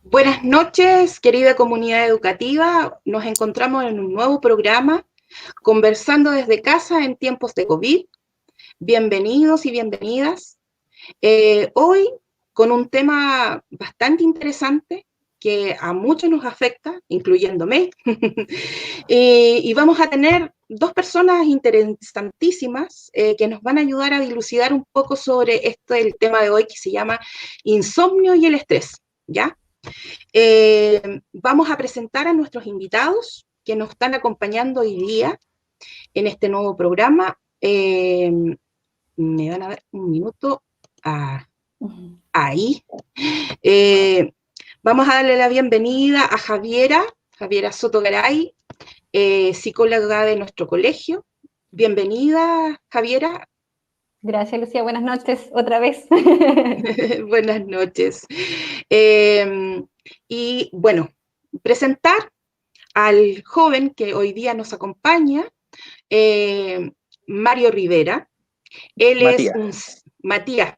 Buenas noches, querida comunidad educativa. Nos encontramos en un nuevo programa, conversando desde casa en tiempos de COVID. Bienvenidos y bienvenidas. Hoy con un tema bastante interesante que a muchos nos afecta, incluyéndome. Y vamos a tener dos personas interesantísimas que nos van a ayudar a dilucidar un poco sobre el tema de hoy que se llama insomnio y el estrés, ¿ya? Vamos a presentar a nuestros invitados que nos están acompañando hoy día en este nuevo programa. Me van a dar un minuto. Ahí. Eh, Vamos a darle la bienvenida a Javiera Sotogaray, psicóloga de nuestro colegio. Bienvenida, Javiera. Gracias, Lucía. Buenas noches otra vez. Buenas noches. Eh, y bueno, presentar al joven que hoy día nos acompaña, eh, Mario Rivera. Él es Matías. Matías,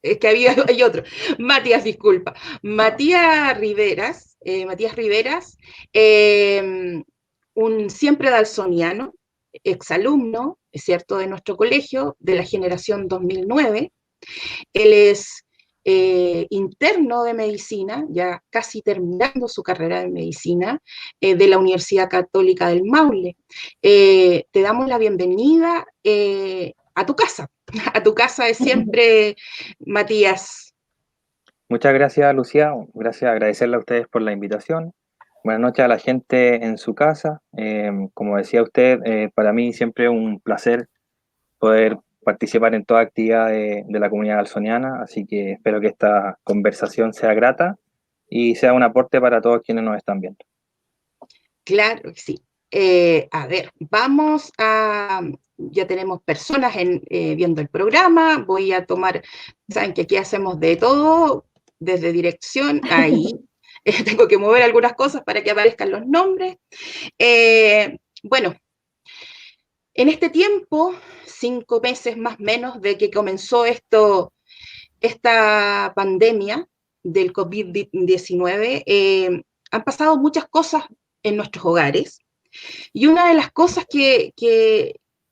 es que hay otro, Matías, disculpa. Matías Riveras, un siempre dalsoniano, exalumno, es cierto, de nuestro colegio, de la generación 2009. Él es interno de medicina, ya casi terminando su carrera de medicina, de la Universidad Católica del Maule. Te damos la bienvenida a tu casa, a tu casa de siempre, Matías. Muchas gracias, Lucía. Gracias, agradecerle a ustedes por la invitación. Buenas noches a la gente en su casa. Como decía usted, para mí siempre un placer poder participar en toda actividad de la comunidad dalsoniana, así que espero que esta conversación sea grata y sea un aporte para todos quienes nos están viendo. Claro que sí. A ver, ya tenemos personas viendo el programa, voy a tomar, saben que aquí hacemos de todo, desde dirección, ahí, tengo que mover algunas cosas para que aparezcan los nombres. Bueno, en este tiempo, 5 meses más o menos de que comenzó esta pandemia del COVID-19, han pasado muchas cosas en nuestros hogares. Y una de las cosas que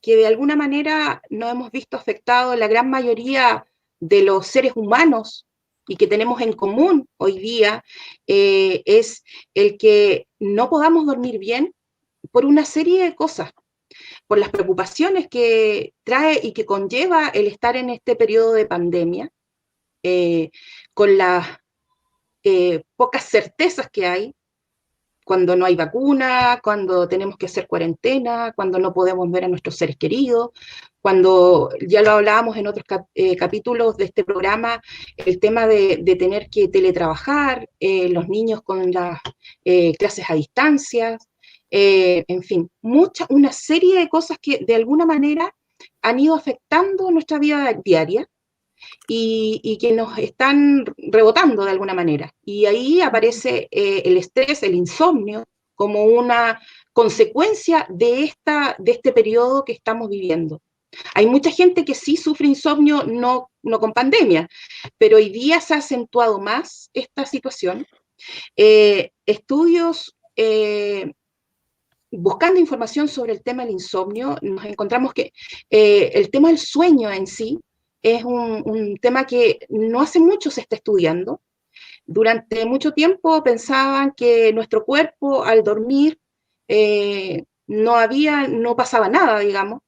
de alguna manera no hemos visto afectado la gran mayoría de los seres humanos y que tenemos en común hoy día es el que no podamos dormir bien por una serie de cosas, por las preocupaciones que trae y que conlleva el estar en este periodo de pandemia, con las pocas certezas que hay, cuando no hay vacuna, cuando tenemos que hacer cuarentena, cuando no podemos ver a nuestros seres queridos, cuando ya lo hablábamos en otros capítulos de este programa, el tema de tener que teletrabajar, los niños con las clases a distancia, en fin, una serie de cosas que de alguna manera han ido afectando nuestra vida diaria y que nos están rebotando de alguna manera. Y ahí aparece el estrés, el insomnio, como una consecuencia de este periodo que estamos viviendo. Hay mucha gente que sí sufre insomnio, no con pandemia, pero hoy día se ha acentuado más esta situación. Estudios buscando información sobre el tema del insomnio, nos encontramos que el tema del sueño en sí es un tema que no hace mucho se está estudiando. Durante mucho tiempo pensaban que nuestro cuerpo al dormir no pasaba nada, digamos,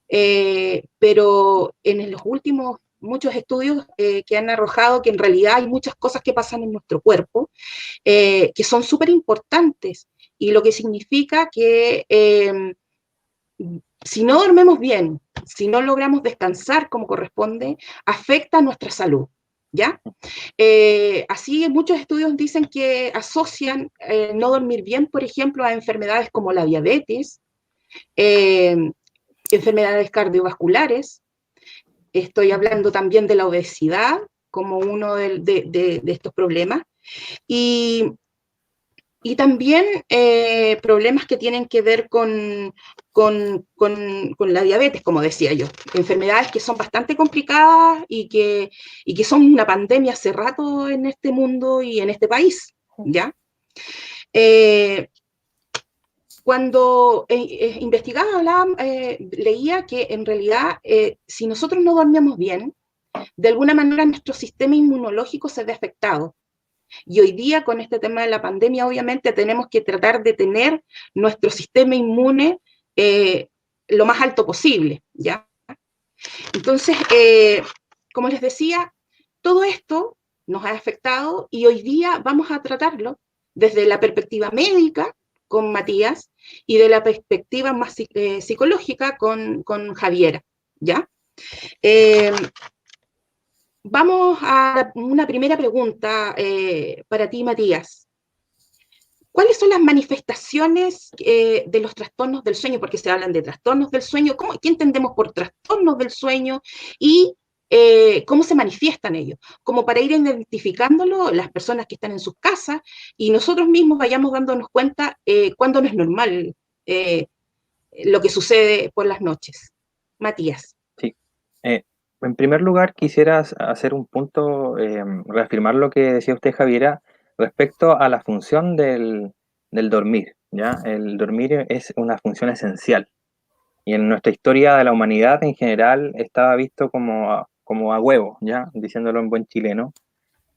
pero en los últimos muchos estudios que han arrojado que en realidad hay muchas cosas que pasan en nuestro cuerpo que son súper importantes y lo que significa que si no dormimos bien, si no logramos descansar como corresponde, afecta a nuestra salud, ¿ya? Así muchos estudios dicen que asocian no dormir bien, por ejemplo, a enfermedades como la diabetes, eh, enfermedades cardiovasculares, estoy hablando también de la obesidad como uno de estos problemas, y Y también problemas que tienen que ver con la diabetes, como decía yo. Enfermedades que son bastante complicadas y que son una pandemia hace rato en este mundo y en este país, ¿ya? Cuando investigaba, hablaba, leía que en realidad si nosotros no dormíamos bien, de alguna manera nuestro sistema inmunológico se ve afectado. Y hoy día, con este tema de la pandemia, obviamente tenemos que tratar de tener nuestro sistema inmune lo más alto posible, ¿ya? Entonces, como les decía, todo esto nos ha afectado y hoy día vamos a tratarlo desde la perspectiva médica con Matías y de la perspectiva más psicológica con Javiera, ¿ya? Eh, Vamos a una primera pregunta para ti, Matías. ¿Cuáles son las manifestaciones de los trastornos del sueño? Porque se hablan de trastornos del sueño. ¿Qué entendemos por trastornos del sueño? Y cómo se manifiestan ellos. Como para ir identificándolo las personas que están en sus casas y nosotros mismos vayamos dándonos cuenta cuándo no es normal lo que sucede por las noches. Matías. Sí. En primer lugar, quisiera hacer un punto, reafirmar lo que decía usted, Javiera, respecto a la función del dormir, ¿ya? El dormir es una función esencial y en nuestra historia de la humanidad en general estaba visto como a huevo, ¿ya? Diciéndolo en buen chileno.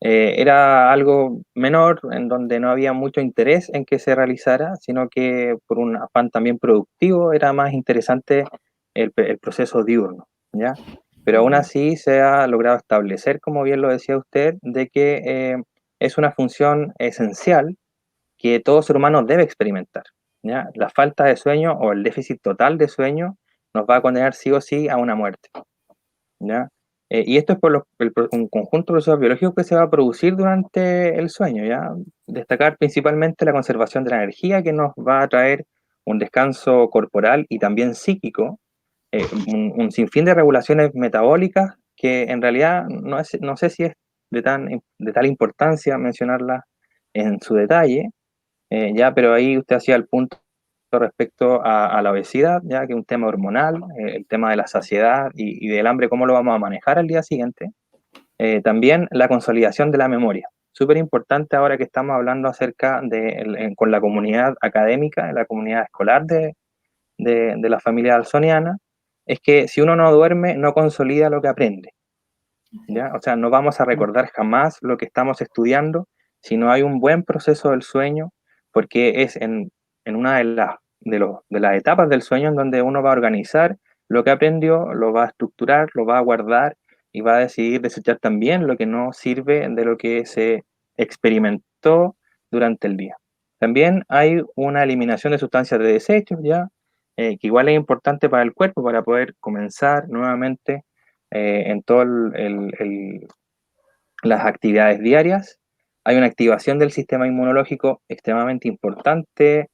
Era algo menor en donde no había mucho interés en que se realizara, sino que por un afán también productivo era más interesante el proceso diurno, ¿ya? Pero aún así se ha logrado establecer, como bien lo decía usted, de que es una función esencial que todo ser humano debe experimentar, ¿ya? La falta de sueño o el déficit total de sueño nos va a condenar sí o sí a una muerte, ¿ya? Y esto es por un conjunto de procesos biológicos que se va a producir durante el sueño, ¿ya? Destacar principalmente la conservación de la energía que nos va a traer un descanso corporal y también psíquico, un sinfín de regulaciones metabólicas que en realidad no sé si es de tal importancia mencionarlas en su detalle, ya, pero ahí usted hacía el punto respecto a la obesidad, ya que es un tema hormonal, el tema de la saciedad y del hambre, cómo lo vamos a manejar al día siguiente. También la consolidación de la memoria. Súper importante ahora que estamos hablando acerca con la comunidad académica, la comunidad escolar de la familia dalsoniana, es que si uno no duerme, no consolida lo que aprende, ¿ya? O sea, no vamos a recordar jamás lo que estamos estudiando si no hay un buen proceso del sueño, porque es en una de las etapas del sueño en donde uno va a organizar lo que aprendió, lo va a estructurar, lo va a guardar y va a decidir desechar también lo que no sirve de lo que se experimentó durante el día. También hay una eliminación de sustancias de desechos, ¿ya? Que igual es importante para el cuerpo para poder comenzar nuevamente en todas las actividades diarias. Hay una activación del sistema inmunológico extremadamente importante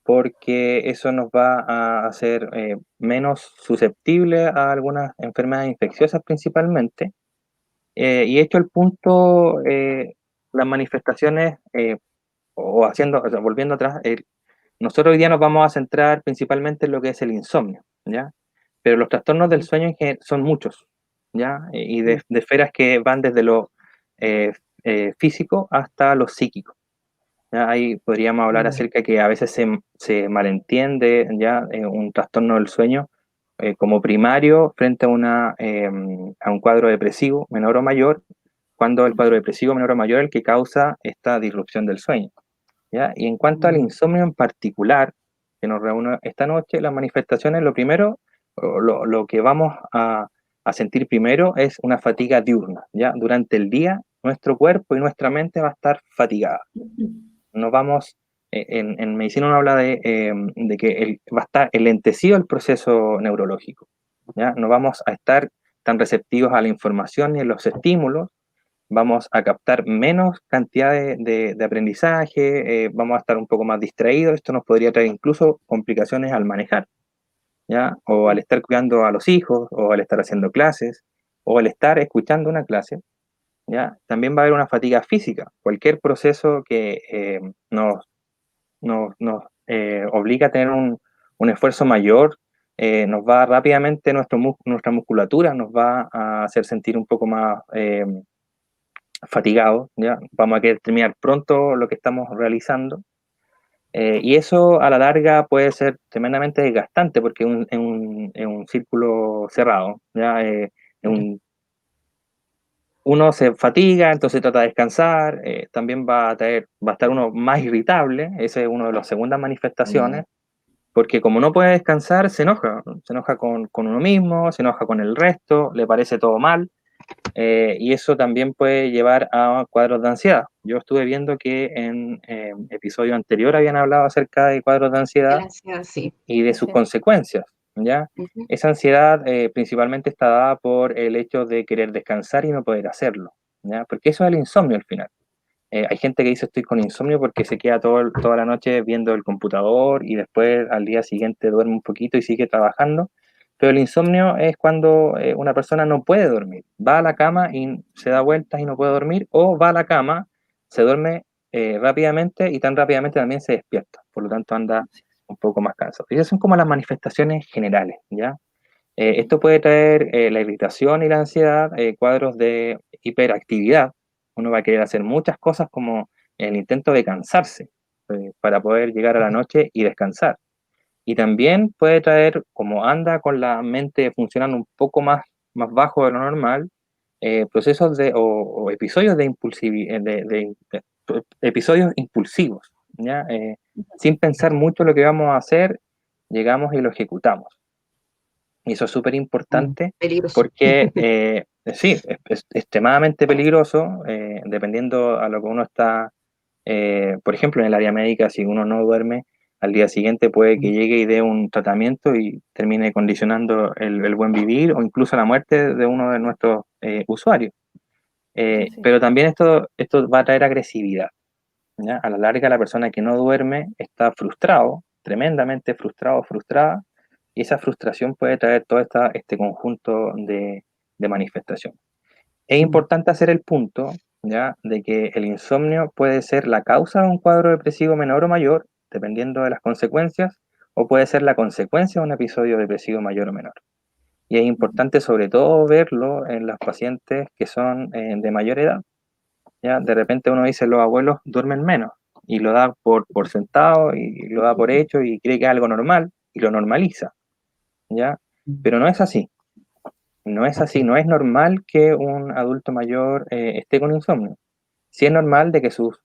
porque eso nos va a hacer menos susceptibles a algunas enfermedades infecciosas principalmente. Y hecho el punto, las manifestaciones, o sea, volviendo atrás, nosotros hoy día nos vamos a centrar principalmente en lo que es el insomnio, ¿ya? Pero los trastornos del sueño son muchos, ¿ya? Y de esferas que van desde lo eh, físico hasta lo psíquico, ¿ya? Ahí podríamos hablar acerca de que a veces se malentiende, ¿ya? Un trastorno del sueño como primario frente a un cuadro depresivo menor o mayor, cuando el cuadro depresivo menor o mayor es el que causa esta disrupción del sueño, ¿ya? Y en cuanto al insomnio en particular, que nos reúne esta noche, las manifestaciones, lo primero, lo que vamos a sentir primero es una fatiga diurna, ¿ya? Durante el día, nuestro cuerpo y nuestra mente va a estar fatigada. No vamos, en medicina uno habla de que va a estar enlentecido el proceso neurológico, ¿ya? No vamos a estar tan receptivos a la información ni a los estímulos, vamos a captar menos cantidad de aprendizaje, vamos a estar un poco más distraídos, esto nos podría traer incluso complicaciones al manejar, ¿ya? O al estar cuidando a los hijos, o al estar haciendo clases, o al estar escuchando una clase, ¿ya? También va a haber una fatiga física, cualquier proceso que nos nos obliga a tener un esfuerzo mayor, nos va rápidamente, nuestra musculatura nos va a hacer sentir un poco más fatigados, ¿ya? Vamos a querer terminar pronto lo que estamos realizando. Y eso a la larga puede ser tremendamente desgastante porque es un círculo cerrado, ¿ya? Uno se fatiga, entonces trata de descansar, también va a estar uno más irritable, esa es una de las segundas manifestaciones, porque como no puede descansar, se enoja con uno mismo, se enoja con el resto, le parece todo mal, y eso también puede llevar a cuadros de ansiedad. Yo estuve viendo que en episodio anterior habían hablado acerca de cuadros de De ansiedad la ansiedad, sí. y de sus Sí. consecuencias, ¿ya? Ujú. Esa ansiedad principalmente está dada por el hecho de querer descansar y no poder hacerlo, ¿ya? Porque eso es el insomnio al final. Hay gente que dice estoy con insomnio porque se queda toda la noche viendo el computador y después al día siguiente duerme un poquito y sigue trabajando. Pero el insomnio es cuando una persona no puede dormir. Va a la cama y se da vueltas y no puede dormir, o va a la cama, se duerme rápidamente y tan rápidamente también se despierta. Por lo tanto anda un poco más cansado. Y esas son como las manifestaciones generales, ¿ya? Esto puede traer la irritación y la ansiedad, cuadros de hiperactividad. Uno va a querer hacer muchas cosas como el intento de cansarse para poder llegar a la noche y descansar. Y también puede traer, como anda con la mente funcionando un poco más bajo de lo normal, procesos o episodios de impulsividad, episodios impulsivos, ¿ya? Sin pensar mucho lo que vamos a hacer, llegamos y lo ejecutamos. Y eso es súper importante Peligroso. porque sí, es extremadamente peligroso, dependiendo a lo que uno está, por ejemplo, en el área médica, si uno no duerme, al día siguiente puede que llegue y dé un tratamiento y termine condicionando el buen vivir o incluso la muerte de uno de nuestros usuarios. Sí. Pero también esto va a traer agresividad, ¿ya? A la larga, la persona que no duerme está frustrado, tremendamente frustrado, frustrada, y esa frustración puede traer todo este conjunto de manifestaciones. Es importante hacer el punto, ¿ya?, de que el insomnio puede ser la causa de un cuadro depresivo menor o mayor, dependiendo de las consecuencias, o puede ser la consecuencia de un episodio depresivo mayor o menor. Y es importante sobre todo verlo en los pacientes que son de mayor edad. ¿Ya? De repente uno dice los abuelos duermen menos y lo da por sentado y lo da por hecho y cree que es algo normal y lo normaliza, ¿ya? Pero no es así, no es así, no es normal que un adulto mayor esté con insomnio. Sí es normal de que sus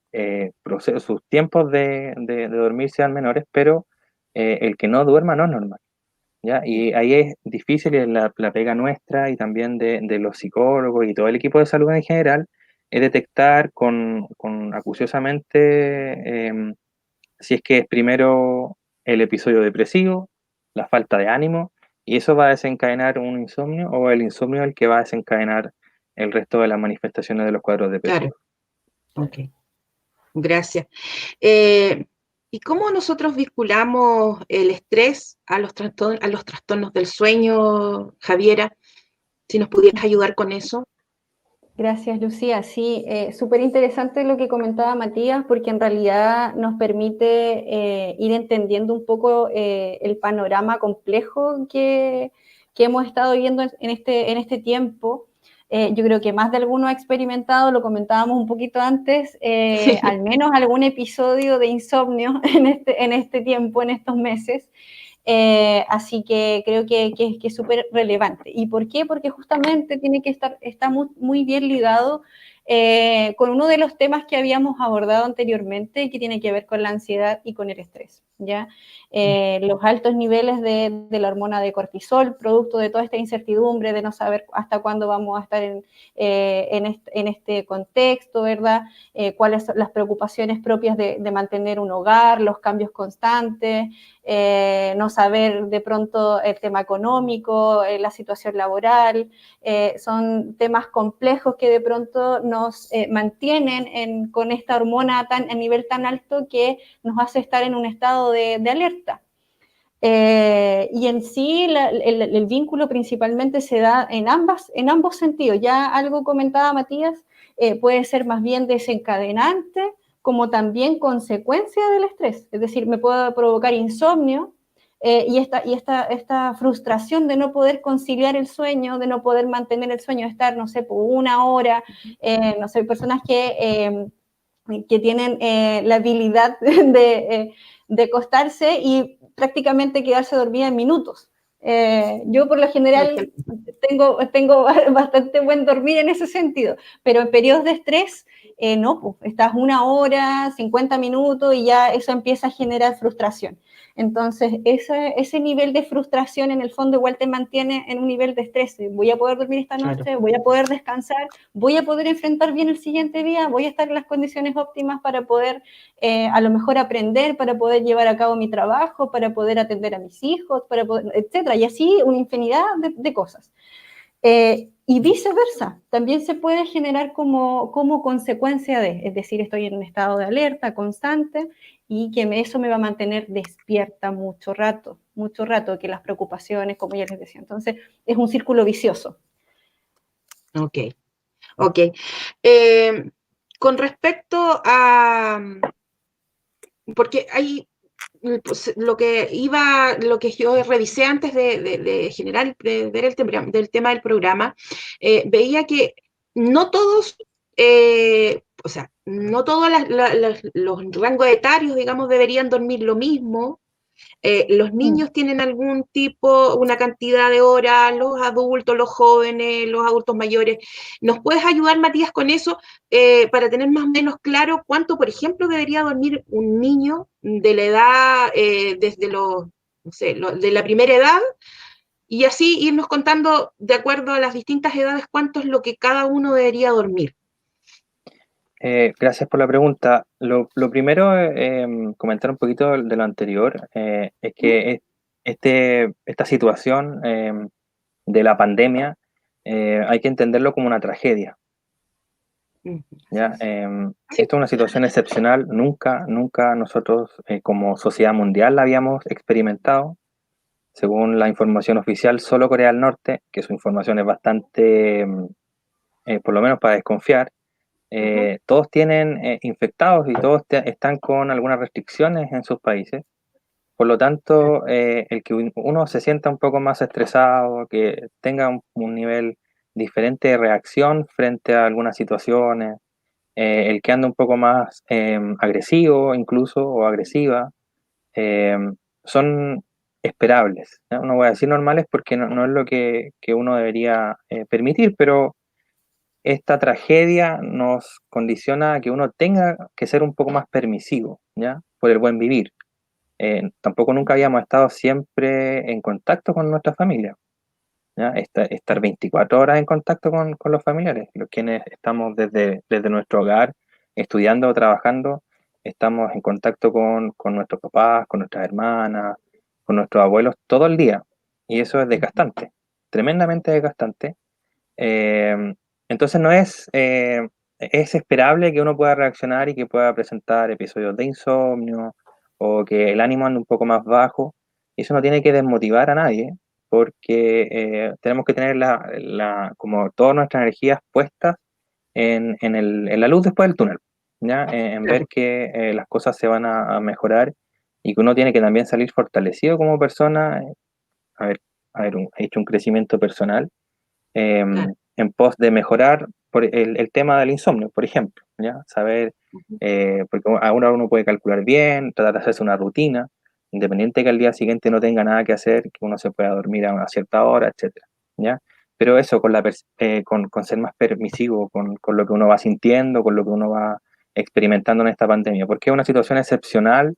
tiempos de dormir sean menores, pero el que no duerma no es normal, ¿ya? Y ahí es difícil y la pega nuestra y también de los psicólogos y todo el equipo de salud en general, es detectar acuciosamente si es que es primero el episodio depresivo, la falta de ánimo, y eso va a desencadenar un insomnio, o el insomnio el que va a desencadenar el resto de las manifestaciones de los cuadros Claro, depresivos. ok, gracias. ¿Y cómo nosotros vinculamos el estrés a los trastornos del sueño, Javiera? Si nos pudieras ayudar con eso. Gracias, Lucía. Sí, súper interesante lo que comentaba Matías, porque en realidad nos permite ir entendiendo un poco el panorama complejo que hemos estado viendo en este tiempo. Yo creo que más de alguno ha experimentado, lo comentábamos un poquito antes, al menos algún episodio de insomnio en este tiempo, en estos meses. Así que creo que es súper relevante. ¿Y por qué? Porque justamente está muy bien ligado con uno de los temas que habíamos abordado anteriormente, que tiene que ver con la ansiedad y con el estrés, ¿ya? Los altos niveles de la hormona de cortisol, producto de toda esta incertidumbre de no saber hasta cuándo vamos a estar en este contexto, ¿verdad? Cuáles son las preocupaciones propias de mantener un hogar, los cambios constantes, no saber de pronto el tema económico, la situación laboral, son temas complejos que de pronto nos mantienen con esta hormona a nivel tan alto que nos hace estar en un estado de alerta. Y en sí el vínculo principalmente se da en ambos sentidos. Ya algo comentaba Matías, puede ser más bien desencadenante como también consecuencia del estrés. Es decir, me puede provocar insomnio, y esta frustración de no poder conciliar el sueño, de no poder mantener el sueño, estar, no sé, por una hora, no sé, personas que tienen la habilidad de acostarse y prácticamente quedarse dormida en minutos. Yo por lo general tengo bastante buen dormir en ese sentido, pero en periodos de estrés, no, pues, estás una hora, 50 minutos y ya eso empieza a generar frustración. Entonces, ese nivel de frustración en el fondo igual te mantiene en un nivel de estrés. Voy a poder dormir esta noche, claro, voy a poder descansar, voy a poder enfrentar bien el siguiente día, voy a estar en las condiciones óptimas para poder a lo mejor aprender, para poder llevar a cabo mi trabajo, para poder atender a mis hijos, para poder, etcétera. Y así una infinidad de cosas. Y viceversa, también se puede generar como consecuencia es decir, estoy en un estado de alerta constante y que eso me va a mantener despierta mucho rato, que las preocupaciones, como ya les decía. Entonces, es un círculo vicioso. Ok. Con respecto a... Porque hay... Pues, lo que yo revisé antes de generar, de ver del tema del programa, veía que no todos, o sea, no todos los rangos etarios, digamos, deberían dormir lo mismo. Los niños tienen algún tipo, una cantidad de horas, los adultos, los jóvenes, los adultos mayores. ¿Nos puedes ayudar, Matías, con eso para tener más o menos claro cuánto, por ejemplo, debería dormir un niño de la edad, desde no sé, de la primera edad, y así irnos contando de acuerdo a las distintas edades cuánto es lo que cada uno debería dormir? Gracias por la pregunta. Lo primero, comentar un poquito de lo anterior, es que esta situación de la pandemia hay que entenderlo como una tragedia. ¿Ya? Esto es una situación excepcional, nunca nosotros como sociedad mundial la habíamos experimentado. Según la información oficial, solo Corea del Norte, que su información es bastante, por lo menos para desconfiar, todos tienen infectados y todos están con algunas restricciones en sus países. Por lo tanto, el que uno se sienta un poco más estresado, que tenga un nivel diferente de reacción frente a algunas situaciones, el que anda un poco más agresivo incluso o agresiva, eh, son esperables, ¿no? No voy a decir normales porque no es lo que uno debería permitir, pero esta tragedia nos condiciona a que uno tenga que ser un poco más permisivo, ¿ya? Por el buen vivir. Tampoco nunca habíamos estado siempre en contacto con nuestra familia, ¿ya? Estar 24 horas en contacto con los familiares, los quienes estamos desde nuestro hogar, estudiando o trabajando, estamos en contacto con nuestros papás, con nuestras hermanas, con nuestros abuelos todo el día. Y eso es desgastante, tremendamente desgastante. Entonces es esperable que uno pueda reaccionar y que pueda presentar episodios de insomnio o que el ánimo ande un poco más bajo. Y eso no tiene que desmotivar a nadie, porque tenemos que tener como todas nuestras energías puestas en la luz después del túnel, ¿ya? En ver que las cosas se van a mejorar y que uno tiene que también salir fortalecido como persona, haber hecho un crecimiento personal en pos de mejorar por el tema del insomnio, por ejemplo, ¿ya? Saber, porque ahora uno puede calcular bien, tratar de hacerse una rutina, independiente que al día siguiente no tenga nada que hacer, que uno se pueda dormir a una cierta hora, etcétera, ¿ya? Pero eso, con ser más permisivo, con lo que uno va sintiendo, con lo que uno va experimentando en esta pandemia, porque es una situación excepcional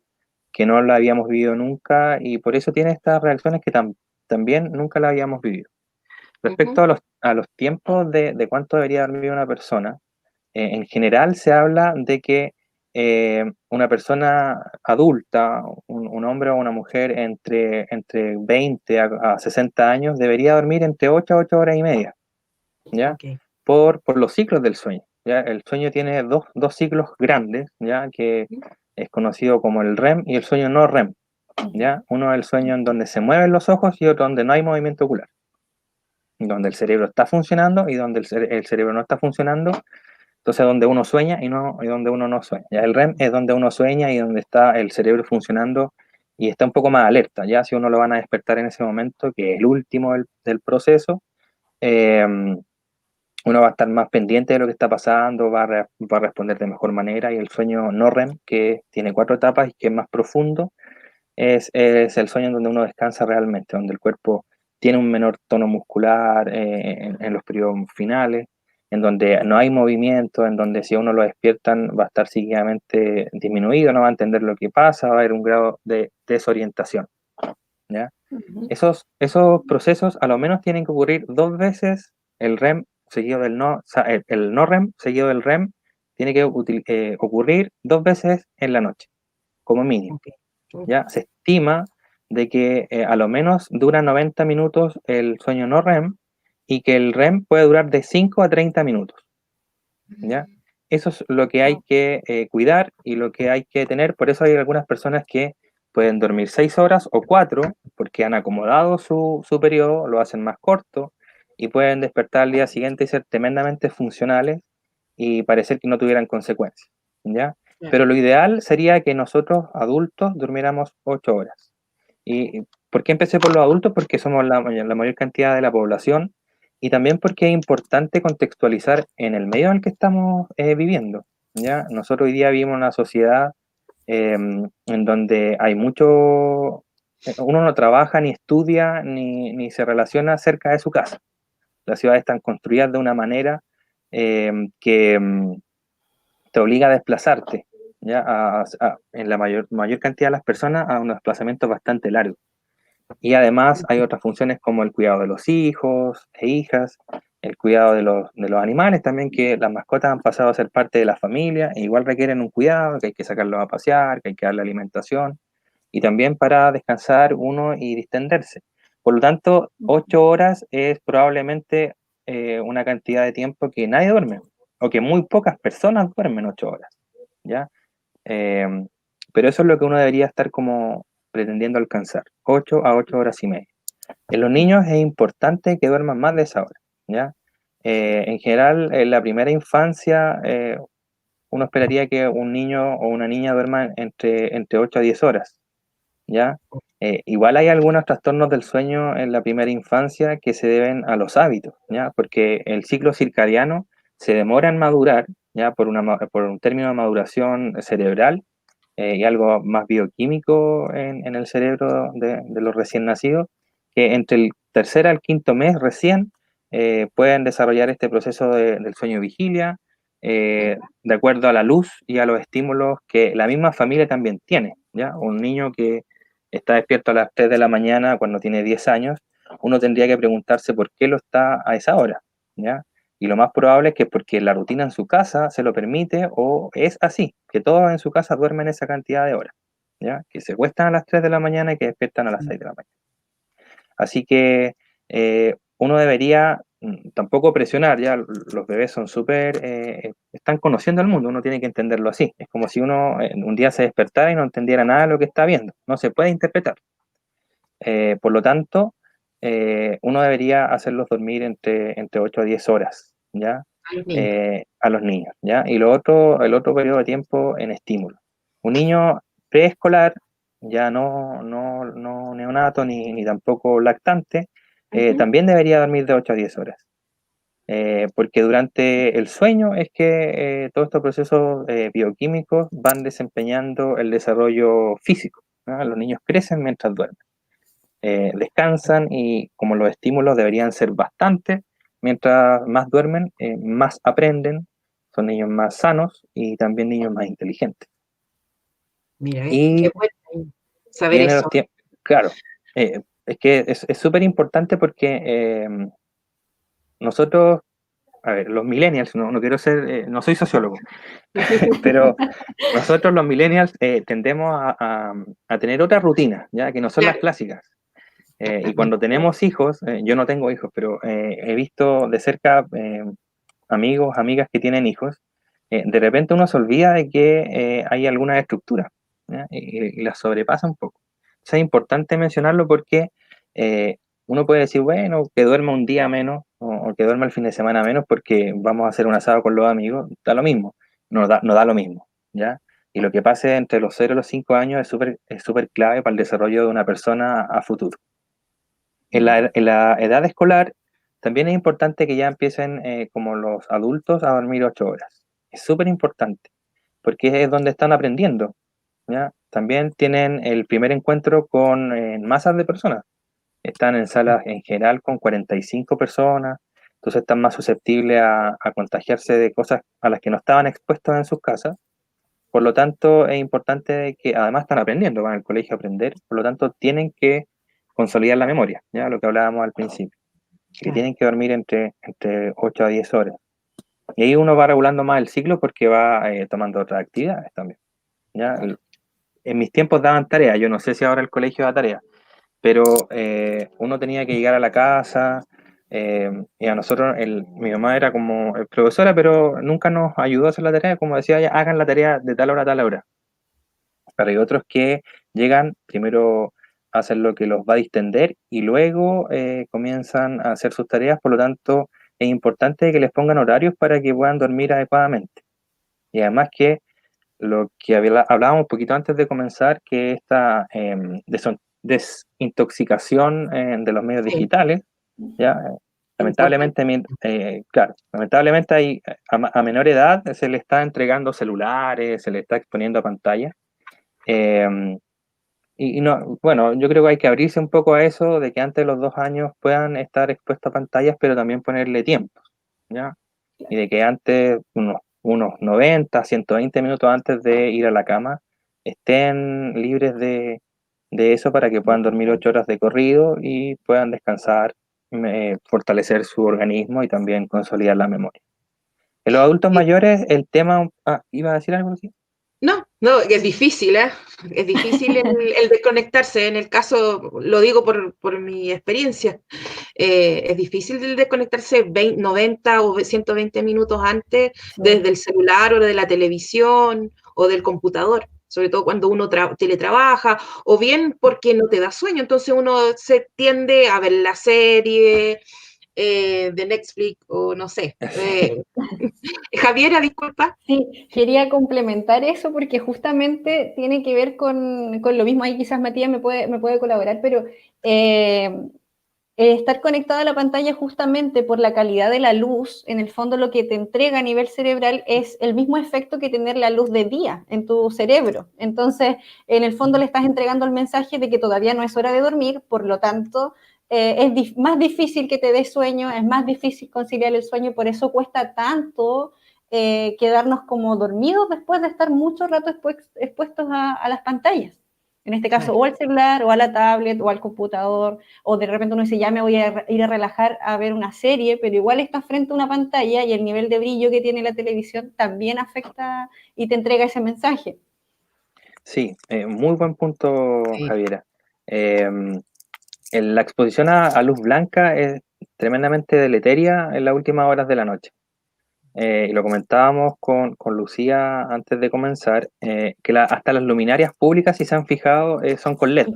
que no la habíamos vivido nunca y por eso tiene estas reacciones que también nunca la habíamos vivido. Respecto a los tiempos de cuánto debería dormir una persona, en general se habla de que una persona adulta, un hombre o una mujer entre 20 a 60 años, debería dormir entre 8 a 8 horas y media, ¿ya? Okay. Por los ciclos del sueño, ¿ya? El sueño tiene dos ciclos grandes, ¿ya? Que es conocido como el REM y el sueño no REM, ¿ya? Uno es el sueño en donde se mueven los ojos y otro donde no hay movimiento ocular, donde el cerebro está funcionando y donde el cerebro no está funcionando, Entonces, donde uno sueña y donde uno no sueña. ¿Ya? El REM es donde uno sueña y donde está el cerebro funcionando y está un poco más alerta. Ya si uno lo van a despertar en ese momento, que es el último del proceso, eh, uno va a estar más pendiente de lo que está pasando, va a responder de mejor manera. Y el sueño no REM, que tiene 4 etapas y que es más profundo, es el sueño en donde uno descansa realmente, donde el cuerpo tiene un menor tono muscular en los periodos finales, en donde no hay movimiento, en donde si a uno lo despiertan va a estar seguidamente disminuido, no va a entender lo que pasa, va a haber un grado de desorientación. ¿Ya? Esos procesos a lo menos tienen que ocurrir 2 veces, el REM seguido del no, o sea, el no REM seguido del REM tiene que ocurrir 2 veces en la noche, como mínimo. Ok. ¿Ya? Se estima de que a lo menos dura 90 minutos el sueño no REM y que el REM puede durar de 5 a 30 minutos. ¿Ya? Eso es lo que hay que cuidar y lo que hay que tener. Por eso hay algunas personas que pueden dormir 6 horas o 4 porque han acomodado su periodo, lo hacen más corto y pueden despertar al día siguiente y ser tremendamente funcionales y parecer que no tuvieran consecuencias. ¿Ya? Pero lo ideal sería que nosotros, adultos, durmiéramos 8 horas. ¿Y por qué empecé por los adultos? Porque somos la mayor cantidad de la población y también porque es importante contextualizar en el medio en el que estamos viviendo. ¿Ya? Nosotros hoy día vivimos en una sociedad en donde hay mucho, uno no trabaja, ni estudia, ni se relaciona cerca de su casa. Las ciudades están construidas de una manera que te obliga a desplazarte, ¿ya? En la mayor cantidad de las personas a unos desplazamientos bastante largos. Y además hay otras funciones como el cuidado de los hijos e hijas, el cuidado de los animales también, que las mascotas han pasado a ser parte de la familia e igual requieren un cuidado, que hay que sacarlos a pasear, que hay que darle alimentación y también para descansar uno y distenderse. Por lo tanto, 8 horas es probablemente una cantidad de tiempo que nadie duerme o que muy pocas personas duermen 8 horas, ¿ya? Eh, pero eso es lo que uno debería estar como pretendiendo alcanzar, 8 a 8 horas y media. En los niños es importante que duerman más de esa hora, ¿ya? En general, en la primera infancia, uno esperaría que un niño o una niña duerma entre 8 a 10 horas, ¿ya? Igual hay algunos trastornos del sueño en la primera infancia que se deben a los hábitos, ¿ya? Porque el ciclo circadiano se demora en madurar, ¿ya? Por un término de maduración cerebral y algo más bioquímico en el cerebro de los recién nacidos, que entre el tercer al quinto mes recién pueden desarrollar este proceso del sueño vigilia, de acuerdo a la luz y a los estímulos que la misma familia también tiene, ¿ya? Un niño que está despierto a las 3 de la mañana cuando tiene 10 años, uno tendría que preguntarse por qué lo está a esa hora, ¿ya? Y lo más probable es que porque la rutina en su casa se lo permite o es así, que todos en su casa duermen esa cantidad de horas, ¿ya? Que se acuestan a las 3 de la mañana y que despiertan a las 6 de la mañana. Así que uno debería tampoco presionar, ya los bebés son súper, están conociendo el mundo, uno tiene que entenderlo así. Es como si uno un día se despertara y no entendiera nada de lo que está viendo, no se puede interpretar. Por lo tanto, uno debería hacerlos dormir entre 8 a 10 horas, ¿ya? A los niños. A los niños, ¿ya? Y el otro periodo de tiempo en estímulo. Un niño preescolar, ya no neonato ni tampoco lactante, también debería dormir de 8 a 10 horas. Porque durante el sueño es que todos estos procesos bioquímicos van desempeñando el desarrollo físico, ¿no? Los niños crecen mientras duermen. Descansan y como los estímulos deberían ser bastantes, mientras más duermen, más aprenden, son niños más sanos y también niños más inteligentes. Mira, qué Y bueno saber vienen eso. los tiempos, claro, es que es súper importante porque nosotros, a ver, los millennials, no quiero ser, no soy sociólogo, pero nosotros los millennials tendemos a tener otras rutinas, ya que no son las Claro. clásicas. Y cuando tenemos hijos, yo no tengo hijos, pero he visto de cerca amigos, amigas que tienen hijos, de repente uno se olvida de que hay alguna estructura, ¿ya? Y la sobrepasa un poco. O sea, es importante mencionarlo porque uno puede decir, bueno, que duerma un día menos o que duerma el fin de semana menos porque vamos a hacer un asado con los amigos, da lo mismo, no da lo mismo, ¿ya? Y lo que pase entre los 0 y los 5 años es súper clave para el desarrollo de una persona a futuro. En la edad escolar también es importante que ya empiecen como los adultos a dormir 8 horas. Es súper importante porque es donde están aprendiendo, ¿ya? También tienen el primer encuentro con masas de personas. Están en salas en general con 45 personas, entonces están más susceptibles a contagiarse de cosas a las que no estaban expuestos en sus casas. Por lo tanto, es importante que además están aprendiendo, van al colegio a aprender, por lo tanto tienen que consolidar la memoria, ¿ya? Lo que hablábamos al principio, que tienen que dormir entre 8 a 10 horas. Y ahí uno va regulando más el ciclo porque va tomando otras actividades también, ¿ya? En mis tiempos daban tareas, yo no sé si ahora el colegio da tareas, pero uno tenía que llegar a la casa, y a nosotros, mi mamá era como profesora, pero nunca nos ayudó a hacer la tarea, como decía ella, hagan la tarea de tal hora a tal hora. Pero hay otros que llegan primero a hacer lo que los va a distender y luego comienzan a hacer sus tareas, por lo tanto es importante que les pongan horarios para que puedan dormir adecuadamente. Y además que lo que hablábamos un poquito antes de comenzar, que esta desintoxicación de los medios Sí, digitales, ¿ya? importante. Lamentablemente, claro, lamentablemente a menor edad se le está entregando celulares, se le está exponiendo a pantallas. eh, y no, bueno, yo creo que hay que abrirse un poco a eso, de que antes de los 2 años puedan estar expuestos a pantallas, pero también ponerle tiempo, ¿ya? Y de que antes, unos 90, 120 minutos antes de ir a la cama, estén libres de eso para que puedan dormir 8 horas de corrido y puedan descansar, fortalecer su organismo y también consolidar la memoria. En los adultos mayores, el tema... Ah, ¿iba a decir algo así? No, no, es difícil, ¿eh? Es difícil el desconectarse. En el caso, lo digo por mi experiencia, es difícil el desconectarse 90 o 120 minutos antes Sí. desde el celular o de la televisión o del computador, sobre todo cuando uno teletrabaja, o bien porque no te da sueño, entonces uno se tiende a ver la serie de Netflix o no sé. Javiera, disculpa. Sí, quería complementar eso porque justamente tiene que ver con lo mismo. Ahí quizás Matías me puede colaborar, pero estar conectado a la pantalla justamente por la calidad de la luz, en el fondo lo que te entrega a nivel cerebral es el mismo efecto que tener la luz de día en tu cerebro. Entonces, en el fondo le estás entregando el mensaje de que todavía no es hora de dormir, por lo tanto, es más difícil que te dé sueño, es más difícil conciliar el sueño, por eso cuesta tanto quedarnos como dormidos después de estar mucho rato expuestos a las pantallas. En este caso, Claro. o al celular, o a la tablet, o al computador, o de repente uno dice, ya me voy a ir a relajar a ver una serie, pero igual estás frente a una pantalla y el nivel de brillo que tiene la televisión también afecta y te entrega ese mensaje. Sí, muy buen punto, Sí. Javiera. Eh, la exposición a luz blanca es tremendamente deleteria en las últimas horas de la noche. Y lo comentábamos con Lucía antes de comenzar, que hasta las luminarias públicas, si se han fijado, son con LED,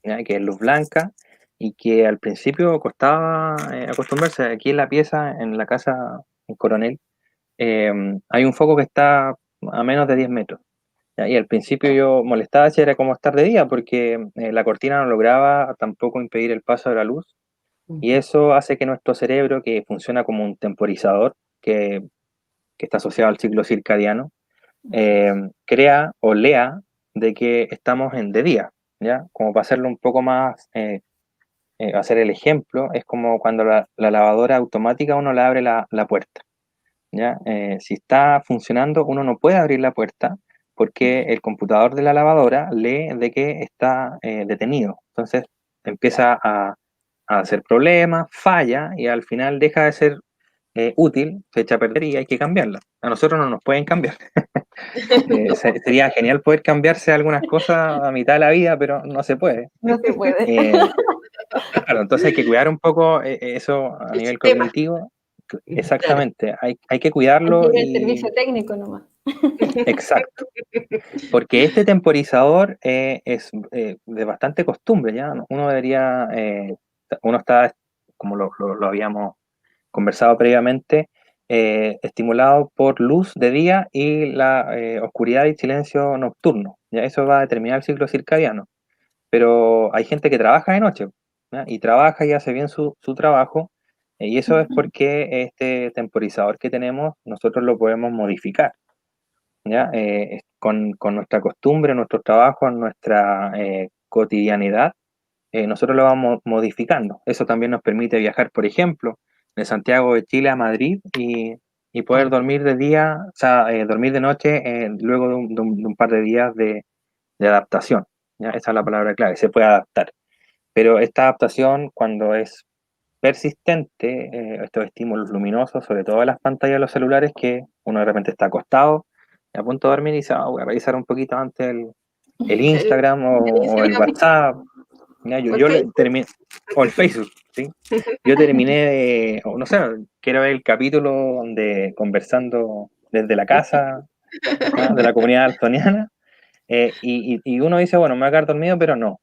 ¿ya? Que es luz blanca y que al principio costaba acostumbrarse. Aquí en la pieza, en la casa en Coronel, eh, hay un foco que está a menos de 10 metros. ¿Ya? Y al principio yo molestaba si era como estar de día, porque la cortina no lograba tampoco impedir el paso de la luz. Y eso hace que nuestro cerebro, que funciona como un temporizador, que está asociado al ciclo circadiano, crea o lea de que estamos en de día, ¿ya? Como para hacerlo un poco más, hacer el ejemplo, es como cuando la lavadora automática uno le abre la puerta, ¿ya? Si está funcionando, uno no puede abrir la puerta porque el computador de la lavadora lee de que está detenido. Entonces empieza a hacer problemas, falla y al final deja de ser útil, se echa a perder y hay que cambiarla. A nosotros no nos pueden cambiar. Sería genial poder cambiarse algunas cosas a mitad de la vida, pero no se puede. No se puede. Eh, claro, entonces hay que cuidar un poco eso a El nivel sistema. cognitivo. Claro. Exactamente, hay que Hay que cuidarlo ir al y servicio técnico nomás. exacto, porque este temporizador es de bastante costumbre, ¿ya? Uno debería uno está, como lo habíamos conversado previamente, estimulado por luz de día y la oscuridad y silencio nocturno. ¿Ya? Eso va a determinar el ciclo circadiano. Pero hay gente que trabaja de noche, ¿ya? Y trabaja y hace bien su trabajo, y eso es porque este temporizador que tenemos nosotros lo podemos modificar, ¿ya? Con nuestra costumbre, nuestros trabajos, nuestra cotidianidad, nosotros lo vamos modificando. Eso también nos permite viajar, por ejemplo, de Santiago de Chile a Madrid y poder dormir de día, o sea, dormir de noche luego de un par de días de adaptación. ¿Ya? Esa es la palabra clave, se puede adaptar. Pero esta adaptación, cuando es persistente, estos estímulos luminosos, sobre todo en las pantallas de los celulares, que uno de repente está acostado a punto de dormir y dice, voy a revisar un poquito antes el Instagram o el WhatsApp. ¿Ya? Yo le terminé, o el Facebook, ¿sí? Yo terminé o no sé, quiero ver el capítulo de conversando desde la casa, ¿ya? De la comunidad altoniana, y uno dice, bueno, me voy a quedar dormido, pero no,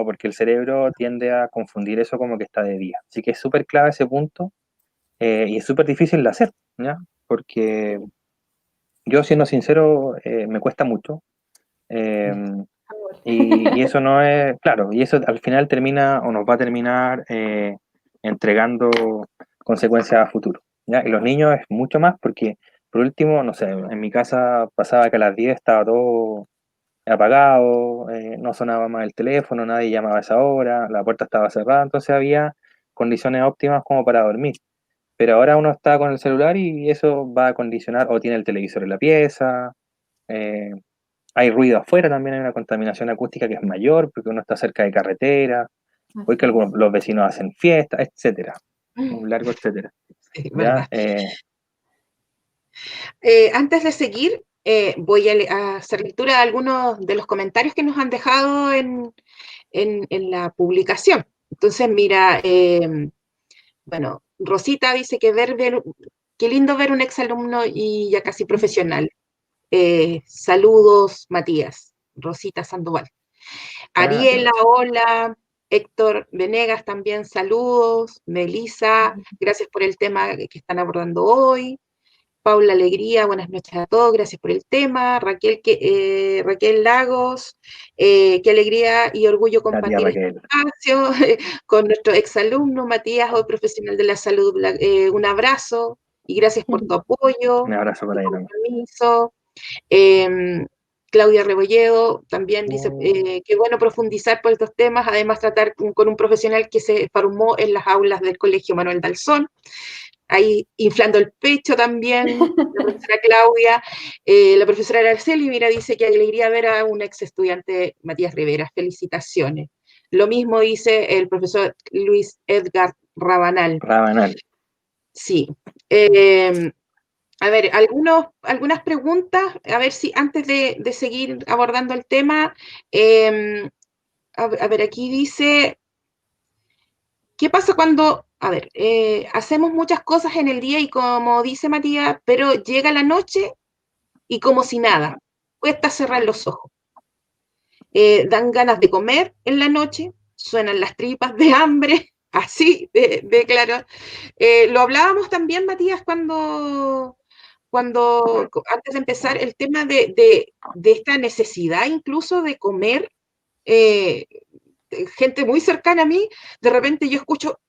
porque el cerebro tiende a confundir eso como que está de día. Así que es súper clave ese punto, y es súper difícil de hacer, ¿ya? Porque yo, siendo sincero, me cuesta mucho. eh, y eso no es, claro, y eso al final termina o nos va a terminar entregando consecuencias a futuro, ¿ya? Y los niños es mucho más porque, por último, no sé, en mi casa pasaba que a las 10 estaba todo apagado, no sonaba más el teléfono, nadie llamaba a esa hora, la puerta estaba cerrada, entonces había condiciones óptimas como para dormir. Pero ahora uno está con el celular y eso va a condicionar, o tiene el televisor en la pieza, eh, hay ruido afuera, también hay una contaminación acústica que es mayor porque uno está cerca de carretera, hoy que los vecinos hacen fiestas, etcétera, un largo etcétera. Sí, ¿Ya? verdad. Antes de seguir, voy a hacer lectura de algunos de los comentarios que nos han dejado en la publicación. Entonces, mira, bueno, Rosita dice que qué lindo ver un exalumno y ya casi profesional. Saludos, Matías. Rosita Sandoval. Ariela, Gracias. hola. Héctor Venegas también, saludos. Melisa, gracias por el tema que están abordando hoy. Paula Alegría, buenas noches a todos, gracias por el tema. Raquel Lagos, qué alegría y orgullo La tía compartir este Raquel, espacio con nuestro exalumno Matías, hoy profesional de la salud. Un abrazo y gracias por tu apoyo un abrazo y para ella también. compromiso. Claudia Rebolledo también dice que bueno profundizar por estos temas, además tratar con un profesional que se formó en las aulas del Colegio Manuel Dalzón, ahí inflando el pecho también, la profesora Claudia, la profesora Araceli, mira, dice que alegría ver a un ex estudiante, Matías Rivera, felicitaciones. Lo mismo dice el profesor Luis Edgar Rabanal. Rabanal. Sí. A ver, algunas preguntas, a ver si antes de seguir abordando el tema, a ver, aquí dice, ¿qué pasa cuando, a ver, hacemos muchas cosas en el día y como dice Matías, pero llega la noche y como si nada, cuesta cerrar los ojos. Dan ganas de comer en la noche, suenan las tripas de hambre, así de claro. Lo hablábamos también, Matías, cuando antes de empezar el tema de esta necesidad incluso de comer, eh, gente muy cercana a mí, de repente yo escucho,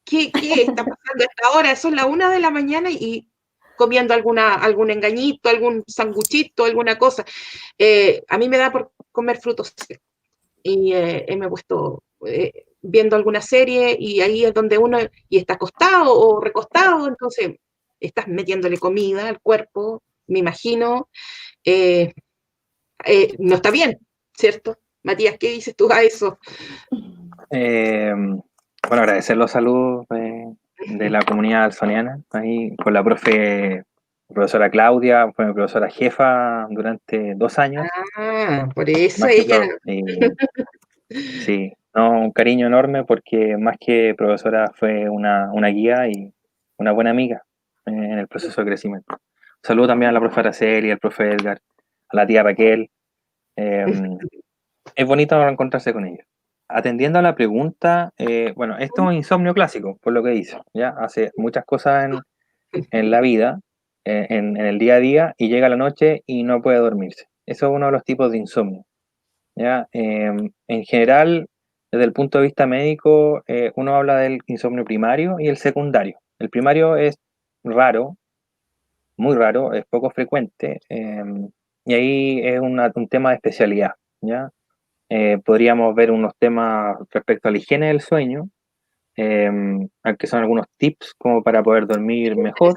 ¿qué está pasando a esta hora? Son las 1 de la mañana y comiendo algún engañito, algún sanguchito, alguna cosa. A mí me da por comer frutos secos y me he puesto viendo alguna serie y ahí es donde uno y está acostado o recostado, entonces estás metiéndole comida al cuerpo, me imagino, eh, no está bien, ¿cierto? Matías, ¿qué dices tú a eso? Bueno, agradecer los saludos de la comunidad alzoniana, ahí con la profesora Claudia, fue mi profesora jefa durante 2 años, Por eso más que ella, sí, no, un cariño enorme porque más que profesora fue una guía y una buena amiga en el proceso de crecimiento. Saludo también a la profesora Celia, al profe Edgar, a la tía Raquel. Es bonito encontrarse con ellos. atendiendo a la pregunta, bueno, esto es un insomnio clásico, por lo que dice, ¿ya? Hace muchas cosas en la vida, en el día a día, y llega la noche y no puede dormirse. Eso es uno de los tipos de insomnio, ¿ya? En general, desde el punto de vista médico, uno habla del insomnio primario y el secundario. El primario es raro, muy raro, es poco frecuente, y ahí es un tema de especialidad, ¿ya? Podríamos ver unos temas respecto a la higiene del sueño, eh, que son algunos tips como para poder dormir mejor.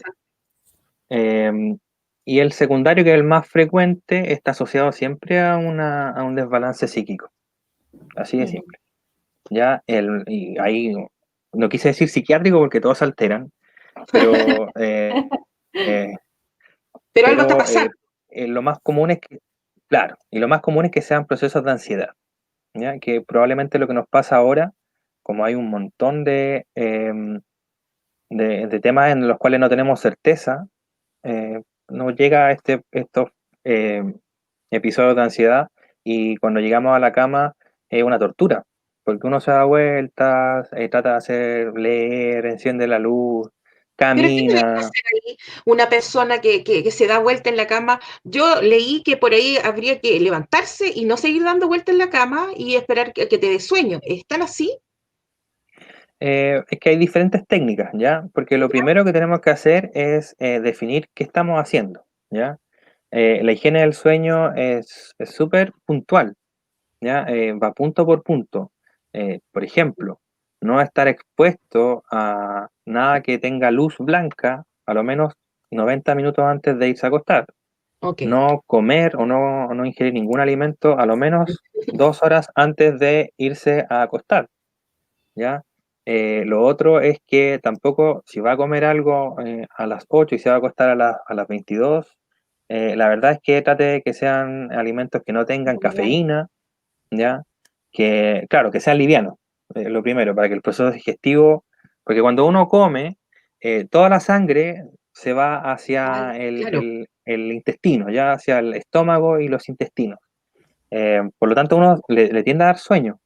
Interesante. Y el secundario, que es el más frecuente, está asociado siempre a un desbalance psíquico, así de simple. ¿Ya? Y ahí no quise decir psiquiátrico porque todos se alteran, pero, eh, Pero algo está pero pasando. lo más común es que, claro, y lo más común es que sean procesos de ansiedad, ¿ya? Que probablemente lo que nos pasa ahora, como hay un montón de temas en los cuales no tenemos certeza, nos llega estos eh, episodios de ansiedad, y cuando llegamos a la cama es una tortura, porque uno se da vueltas, trata de hacer, leer, enciende la luz, Pero ¿qué tiene que camina. hacer ahí una persona que se da vuelta en la cama? Yo leí que por ahí habría que levantarse y no seguir dando vuelta en la cama y esperar que te dé sueño. ¿Están así? Es que hay diferentes técnicas, ¿ya? Porque lo primero que tenemos que hacer es definir qué estamos haciendo, ¿ya? La higiene del sueño es súper puntual, ¿ya? Va punto por punto. Por ejemplo, no estar expuesto a nada que tenga luz blanca a lo menos 90 minutos antes de irse a acostar. Ok. No comer o no ingerir ningún alimento a lo menos 2 horas antes de irse a acostar, ¿ya? Lo otro es que tampoco, si va a comer algo a las 8 y se va a acostar a las 22, la verdad es que trate de que sean alimentos que no tengan cafeína, ¿ya? Que, claro, que sean livianos, lo primero, para que el proceso digestivo, porque cuando uno come, toda la sangre se va hacia Claro. el intestino, ya hacia el estómago y los intestinos. Por lo tanto, uno le tiende a dar sueño,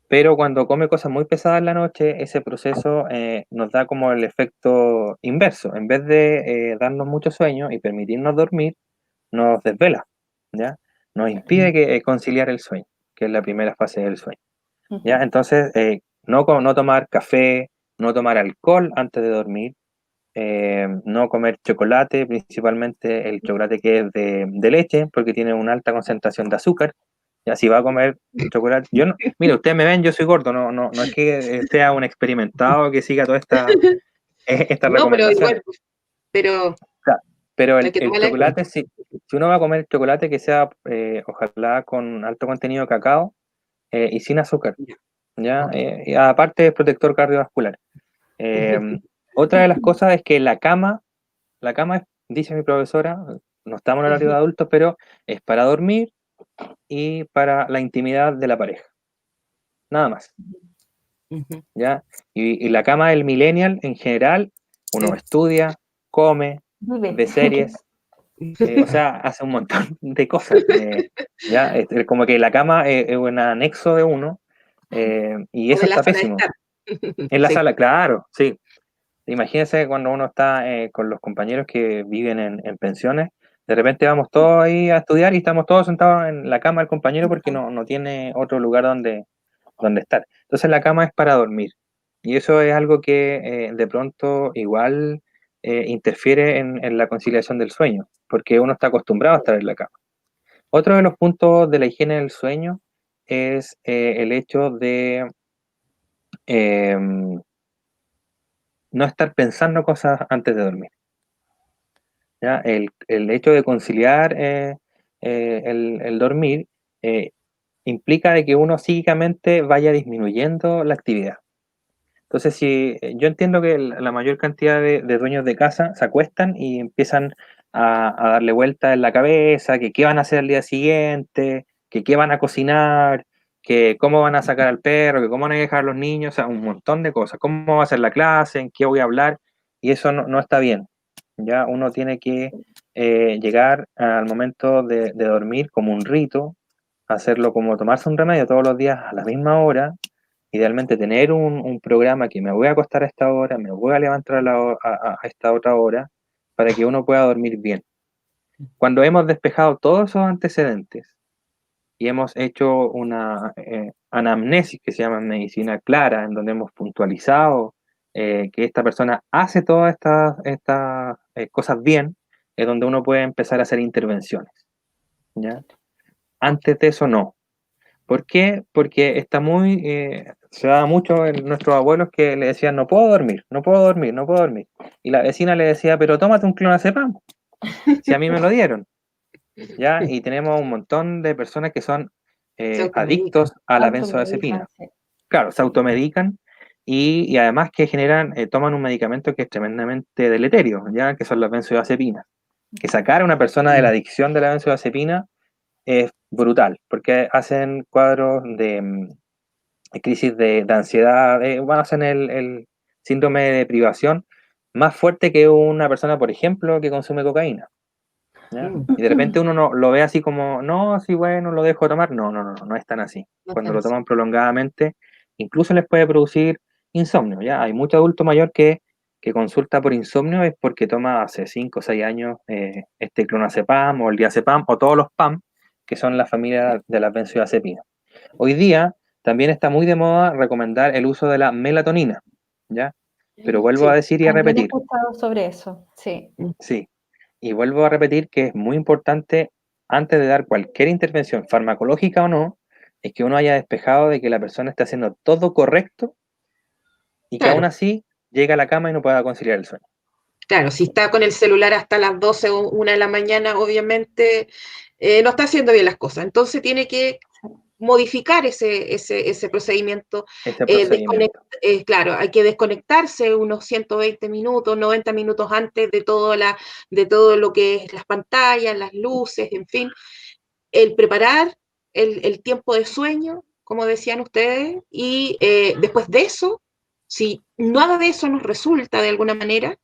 pero cuando come cosas muy pesadas en la noche, ese proceso nos da como el efecto inverso. En vez de darnos mucho sueño y permitirnos dormir, nos desvela, ¿ya? Nos impide conciliar el sueño, que es la primera fase del sueño, ¿ya? Entonces, no tomar café, no tomar alcohol antes de dormir, no comer chocolate, principalmente el chocolate que es de leche, porque tiene una alta concentración de azúcar. Ya, si va a comer chocolate, yo no, mire, ustedes me ven, yo soy gordo, no es que sea un experimentado que siga todas estas No, pero recomendaciones. igual, pero Claro, pero hay que el tomarla en chocolate, cuenta. si uno va a comer chocolate que sea, ojalá con alto contenido de cacao y sin azúcar, Ya, ¿ya? ok. Y aparte es protector cardiovascular. Eh, Otra de las cosas es que la cama es, dice mi profesora, no estamos en horario de adultos, pero es para dormir y para la intimidad de la pareja, nada más, Ujú. ¿ya? Y la cama del millennial en general, uno estudia, come, Vive. ve series, o sea, hace un montón de cosas, ¿ya? Es como que la cama es un anexo de uno, y O eso de la está sala de pésimo. estar. En la Sí. sala, claro, sí. Imagínense cuando uno está con los compañeros que viven en pensiones, de repente vamos todos ahí a estudiar y estamos todos sentados en la cama del compañero porque no tiene otro lugar donde estar. Entonces la cama es para dormir. Y eso es algo que de pronto igual interfiere en la conciliación del sueño, porque uno está acostumbrado a estar en la cama. Otro de los puntos de la higiene del sueño es el hecho de no estar pensando cosas antes de dormir. ¿Ya? El hecho de conciliar el dormir eh, implica de que uno psíquicamente vaya disminuyendo la actividad. Entonces, si yo entiendo que la mayor cantidad de dueños de casa se acuestan y empiezan a darle vuelta en la cabeza, que qué van a hacer el día siguiente, que qué van a cocinar, que cómo van a sacar al perro, que cómo van a dejar a los niños, o sea, un montón de cosas, cómo va a ser la clase, en qué voy a hablar, y eso no está bien. Ya uno tiene que llegar al momento de dormir como un rito, hacerlo como tomarse un remedio todos los días a la misma hora, idealmente tener un programa que me voy a acostar a esta hora, me voy a levantar a esta otra hora, para que uno pueda dormir bien. Cuando hemos despejado todos esos antecedentes y hemos hecho una anamnesis que se llama medicina clara, en donde hemos puntualizado que esta persona hace todas estas cosas bien, es donde uno puede empezar a hacer intervenciones, ¿ya? Antes de eso no. ¿Por qué? Porque está se daba mucho en nuestros abuelos que le decían, no puedo dormir, no puedo dormir, no puedo dormir. Y la vecina le decía, pero tómate un clonazepam, si a mí me lo dieron, ¿ya? Y tenemos un montón de personas que son Se automedican. adictos a la Automedican, benzodiazepina. sí. Claro, se automedican y además que toman un medicamento que es tremendamente deleterio, ¿ya? Que son las benzodiazepinas. Que sacar a una persona de la adicción de la benzodiazepina es brutal, porque hacen cuadros de crisis de ansiedad, hacen el síndrome de privación más fuerte que una persona, por ejemplo, que consume cocaína, ¿ya? Y de repente uno no, lo ve así como, no, así bueno, lo dejo tomar. No, no, no, no es tan así. No Cuando están lo así. toman prolongadamente, incluso les puede producir insomnio, ¿ya? Hay mucho adulto mayor que consulta por insomnio es porque toma hace 5 o 6 años este clonazepam o el diazepam o todos los PAM, que son la familia de las benzodiazepinas. Hoy día también está muy de moda recomendar el uso de la melatonina, ¿ya? Pero vuelvo a Sí. decir y a También he repetir, escuchado sobre eso, sí. sí, y vuelvo a repetir que es muy importante, antes de dar cualquier intervención, farmacológica o no, es que uno haya despejado de que la persona esté haciendo todo correcto y que aún Claro, así llegue a la cama y no pueda conciliar el sueño. claro, si está con el celular hasta las 12 o 1 de la mañana, obviamente no está haciendo bien las cosas. Entonces tiene que modificar ese procedimiento. Ese procedimiento. Claro, hay que desconectarse unos 120 minutos, 90 minutos antes de todo lo que es las pantallas, las luces, en fin. El preparar el tiempo de sueño, como decían ustedes, y después de eso, si nada de eso nos resulta de alguna manera,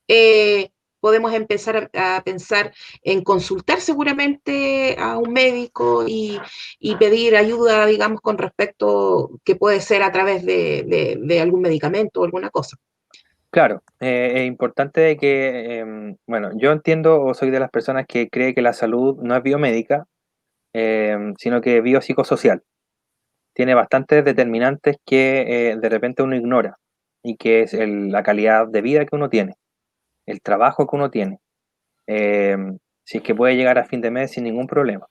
eh, podemos empezar a pensar en consultar seguramente a un médico y pedir ayuda, digamos, con respecto que puede ser a través de algún medicamento o alguna cosa. Claro, es importante de que, bueno, yo entiendo o soy de las personas que cree que la salud no es biomédica, sino que es biopsicosocial. Tiene bastantes determinantes que de repente uno ignora y que es la calidad de vida que uno tiene, el trabajo que uno tiene, eh, si es que puede llegar a fin de mes sin ningún problema,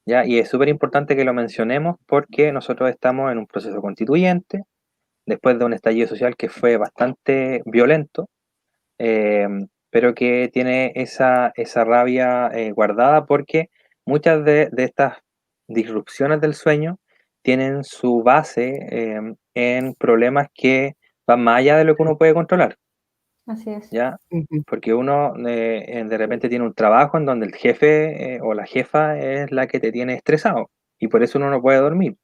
¿ya? Y es súper importante que lo mencionemos porque nosotros estamos en un proceso constituyente, después de un estallido social que fue bastante violento, eh, pero que tiene esa rabia guardada porque muchas de estas disrupciones del sueño tienen su base en problemas que van más allá de lo que uno puede controlar, Así es. ¿ya? Ujú. Porque uno de repente tiene un trabajo en donde el jefe o la jefa es la que te tiene estresado y por eso uno no puede dormir.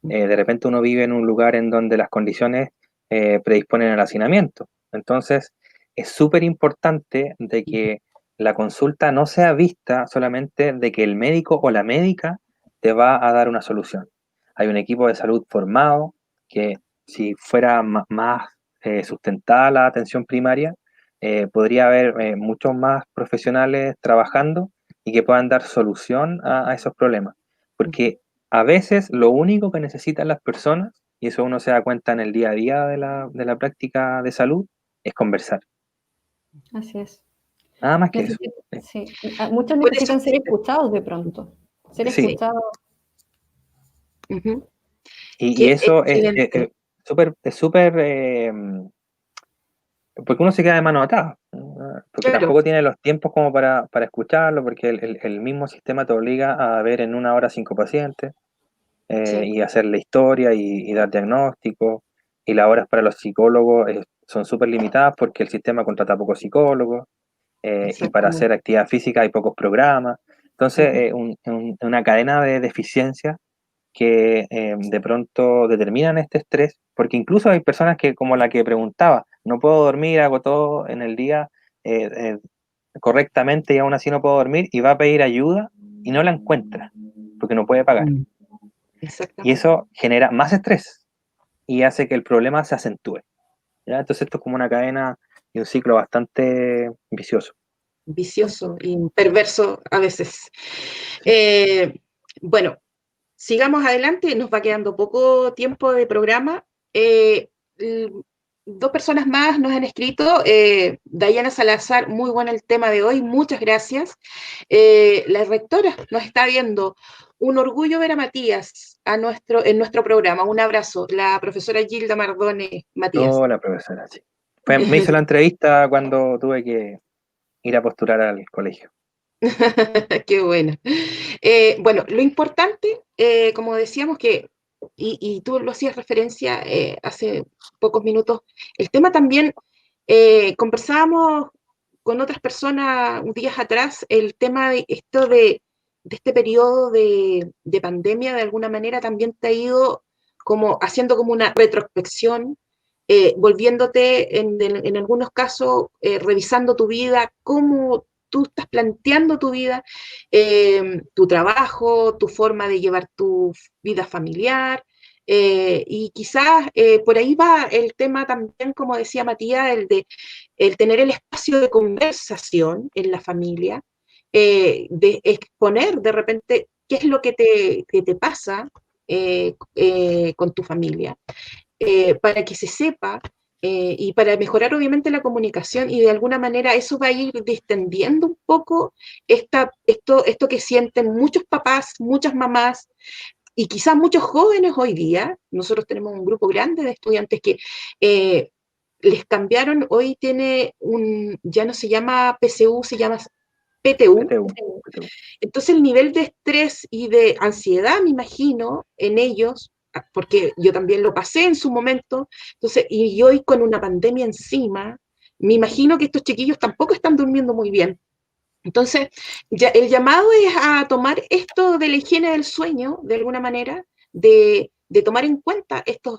De repente uno vive en un lugar en donde las condiciones predisponen al hacinamiento. Entonces, es súper importante de que la consulta no sea vista solamente de que el médico o la médica te va a dar una solución. Hay un equipo de salud formado que si fuera más sustentada la atención primaria, podría haber muchos más profesionales trabajando y que puedan dar solución a esos problemas. Porque a veces lo único que necesitan las personas, y eso uno se da cuenta en el día a día de la práctica de salud, es conversar. Así es. Nada más que eso. Sí, Sí. Muchos Por eso, necesitan ser escuchados de pronto. Ser sí. sí. escuchados. Ujú. Y Qué eso excelente. es súper, porque uno se queda de mano atada, ¿no? Porque Claro, tampoco tiene los tiempos como para escucharlo, porque el mismo sistema te obliga a ver en una hora 5 pacientes. sí, Y hacer la historia y dar diagnóstico. Y las horas para los psicólogos son súper limitadas porque el sistema contrata pocos psicólogos y para hacer exactamente. actividad física hay pocos programas. Entonces, Ujú. una cadena de deficiencias que de pronto determinan este estrés, porque incluso hay personas que, como la que preguntaba, no puedo dormir, hago todo en el día eh, correctamente y aún así no puedo dormir y va a pedir ayuda y no la encuentra, porque que no puede pagar. Y Exactamente. eso genera más estrés y hace que el problema se acentúe, ¿ya? Entonces esto es como una cadena y un ciclo bastante vicioso. Vicioso y perverso a veces. Bueno, sigamos adelante, nos va quedando poco tiempo de programa. Dos personas más nos han escrito. Dayana Salazar, muy bueno el tema de hoy, muchas gracias. La rectora nos está viendo. Un orgullo ver a Matías en nuestro programa. Un abrazo. La profesora Gilda Mardone, Matías. Hola, profesora, sí. Me hizo la entrevista cuando tuve que ir a postular al colegio. Qué bueno. Bueno, lo importante, como decíamos y tú lo hacías referencia hace pocos minutos, el tema también, conversábamos con otras personas días atrás, el tema de esto de este periodo de pandemia, de alguna manera también te ha ido como haciendo como una retrospección, volviéndote en algunos casos, revisando tu vida, cómo tú estás planteando tu vida, tu trabajo, tu forma de llevar tu vida familiar, y quizás por ahí va el tema también, como decía Matías, el tener el espacio de conversación en la familia, de exponer de repente qué es lo que te pasa con tu familia, para que se sepa y para mejorar obviamente la comunicación y de alguna manera eso va a ir distendiendo un poco esto que sienten muchos papás, muchas mamás y quizás muchos jóvenes hoy día. Nosotros tenemos un grupo grande de estudiantes que eh, les cambiaron, hoy ya no se llama PSU, se llama PTU. PTU, PTU. Entonces el nivel de estrés y de ansiedad, me imagino, en ellos, porque yo también lo pasé en su momento, entonces, y hoy con una pandemia encima, me imagino que estos chiquillos tampoco están durmiendo muy bien. Entonces, ya, el llamado es a tomar esto de la higiene del sueño, de alguna manera, de tomar en cuenta estos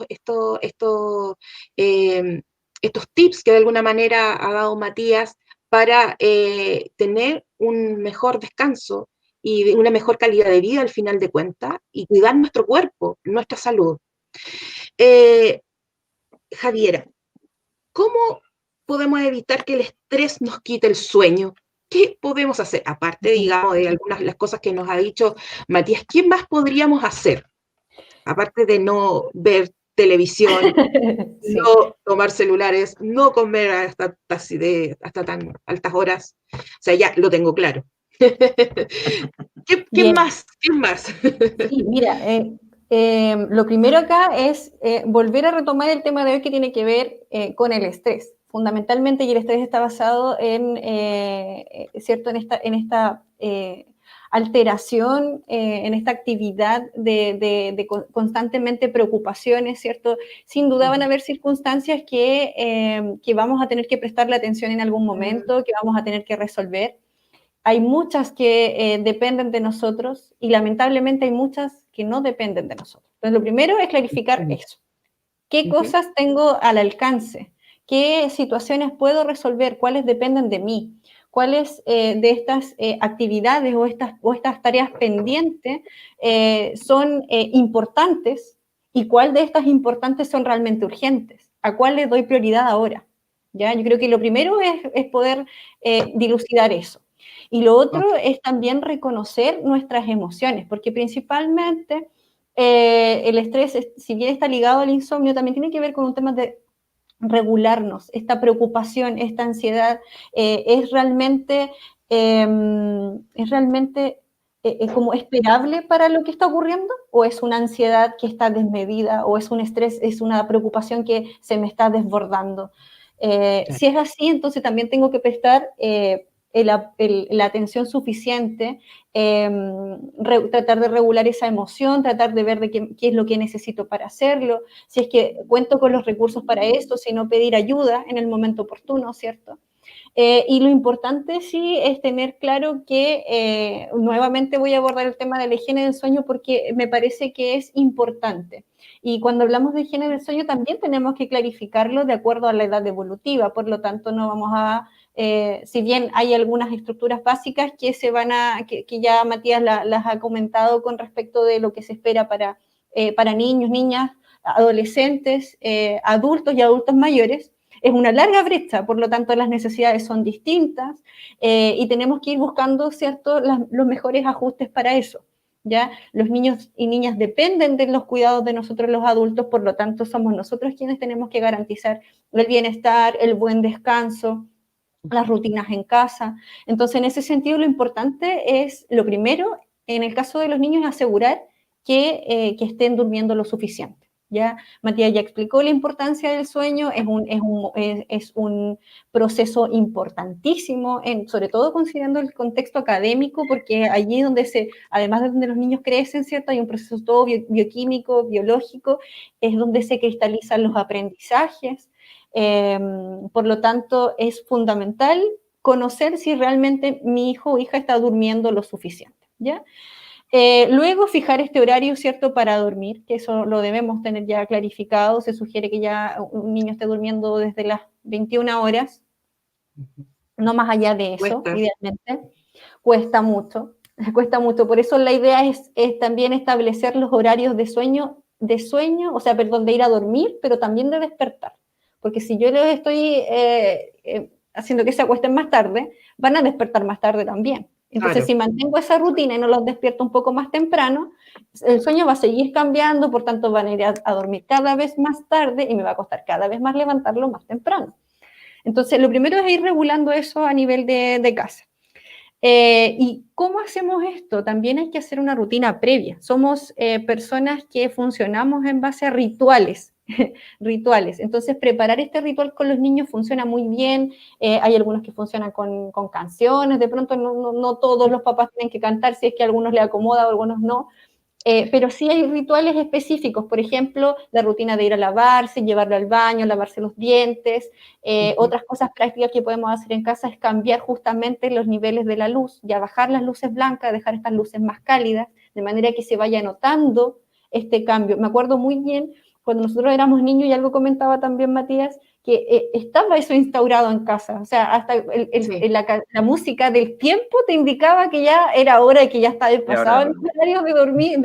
tips que de alguna manera ha dado Matías para tener un mejor descanso y una mejor calidad de vida al final de cuentas y cuidar nuestro cuerpo, nuestra salud. Eh, Javiera, ¿cómo podemos evitar que el estrés nos quite el sueño? ¿Qué podemos hacer? Aparte, digamos, de algunas de las cosas que nos ha dicho Matías, ¿qué más podríamos hacer? Aparte de no ver televisión, Sí. no tomar celulares, no comer hasta tan altas horas. O sea, ya lo tengo claro. ¿Qué Bien. más? ¿Qué más? Sí, mira, lo primero acá es volver a retomar el tema de hoy que tiene que ver con el estrés, fundamentalmente, y el estrés está basado ¿cierto? En esta alteración, en esta actividad de constantemente preocupaciones, ¿cierto? Sin duda van a haber circunstancias que vamos a tener que prestarle atención en algún momento, que vamos a tener que resolver. Hay muchas que dependen de nosotros y lamentablemente hay muchas que no dependen de nosotros. Entonces, lo primero es clarificar eso. ¿Qué cosas tengo al alcance? ¿Qué situaciones puedo resolver? ¿Cuáles dependen de mí? ¿Cuáles de estas actividades o estas tareas pendientes son importantes? ¿Y cuál de estas importantes son realmente urgentes? ¿A cuál le doy prioridad ahora? ¿Ya? Yo creo que lo primero es poder dilucidar eso. Y lo otro es también reconocer nuestras emociones, porque principalmente el estrés, si bien está ligado al insomnio, también tiene que ver con un tema de regularnos. Esta preocupación, esta ansiedad, es realmente como esperable para lo que está ocurriendo, o es una ansiedad que está desmedida, o es un estrés, es una preocupación que se me está desbordando. Si es así, entonces también tengo que prestar la atención suficiente, tratar de regular esa emoción, tratar de ver qué es lo que necesito para hacerlo, si es que cuento con los recursos para esto, si no pedir ayuda en el momento oportuno, ¿cierto? Y lo importante sí es tener claro que nuevamente voy a abordar el tema de la higiene del sueño porque me parece que es importante. Y cuando hablamos de higiene del sueño también tenemos que clarificarlo de acuerdo a la edad evolutiva, por lo tanto no vamos a si bien hay algunas estructuras básicas que que ya Matías las ha comentado con respecto de lo que se espera para niños, niñas, adolescentes, adultos y adultos mayores, es una larga brecha, por lo tanto las necesidades son distintas y tenemos que ir buscando, ¿cierto?, los mejores ajustes para eso. ¿Ya? Los niños y niñas dependen de los cuidados de nosotros los adultos, por lo tanto somos nosotros quienes tenemos que garantizar el bienestar, el buen descanso, las rutinas en casa. Entonces, en ese sentido, lo importante es, lo primero, en el caso de los niños, es asegurar que estén durmiendo lo suficiente. ¿Ya? Matías ya explicó la importancia del sueño, es un proceso importantísimo, sobre todo considerando el contexto académico, porque allí además de donde los niños crecen, ¿cierto? Hay un proceso todo bioquímico, biológico, es donde se cristalizan los aprendizajes. Por lo tanto, es fundamental conocer si realmente mi hijo o hija está durmiendo lo suficiente, ¿ya? Luego, fijar este horario, ¿cierto?, para dormir, que eso lo debemos tener ya clarificado. Se sugiere que ya un niño esté durmiendo desde las 21 horas, no más allá de eso, Cuesta. idealmente. Cuesta mucho, cuesta mucho. Por eso la idea es también establecer los horarios de sueño, o sea, perdón, de ir a dormir, pero también de despertar. Porque si yo les estoy haciendo que se acuesten más tarde, van a despertar más tarde también. Entonces, Claro. si mantengo esa rutina y no los despierto un poco más temprano, el sueño va a seguir cambiando, por tanto van a ir a dormir cada vez más tarde y me va a costar cada vez más levantarlo más temprano. Entonces, lo primero es ir regulando eso a nivel de casa. ¿Y cómo hacemos esto? También hay que hacer una rutina previa. Somos personas que funcionamos en base a rituales. Rituales. Entonces, preparar este ritual con los niños funciona muy bien. Hay algunos que funcionan con canciones. De pronto, no todos los papás tienen que cantar, si es que a algunos les acomoda o a algunos no. Pero sí hay rituales específicos, por ejemplo, la rutina de ir a lavarse, llevarlo al baño, lavarse los dientes. Otras cosas prácticas que podemos hacer en casa es cambiar justamente los niveles de la luz, ya bajar las luces blancas, dejar estas luces más cálidas, de manera que se vaya notando este cambio. Me acuerdo muy bien cuando nosotros éramos niños, y algo comentaba también Matías, que estaba eso instaurado en casa, o sea, hasta Sí. la música del tiempo te indicaba que ya era hora y que ya estaba pasado el horario de dormir,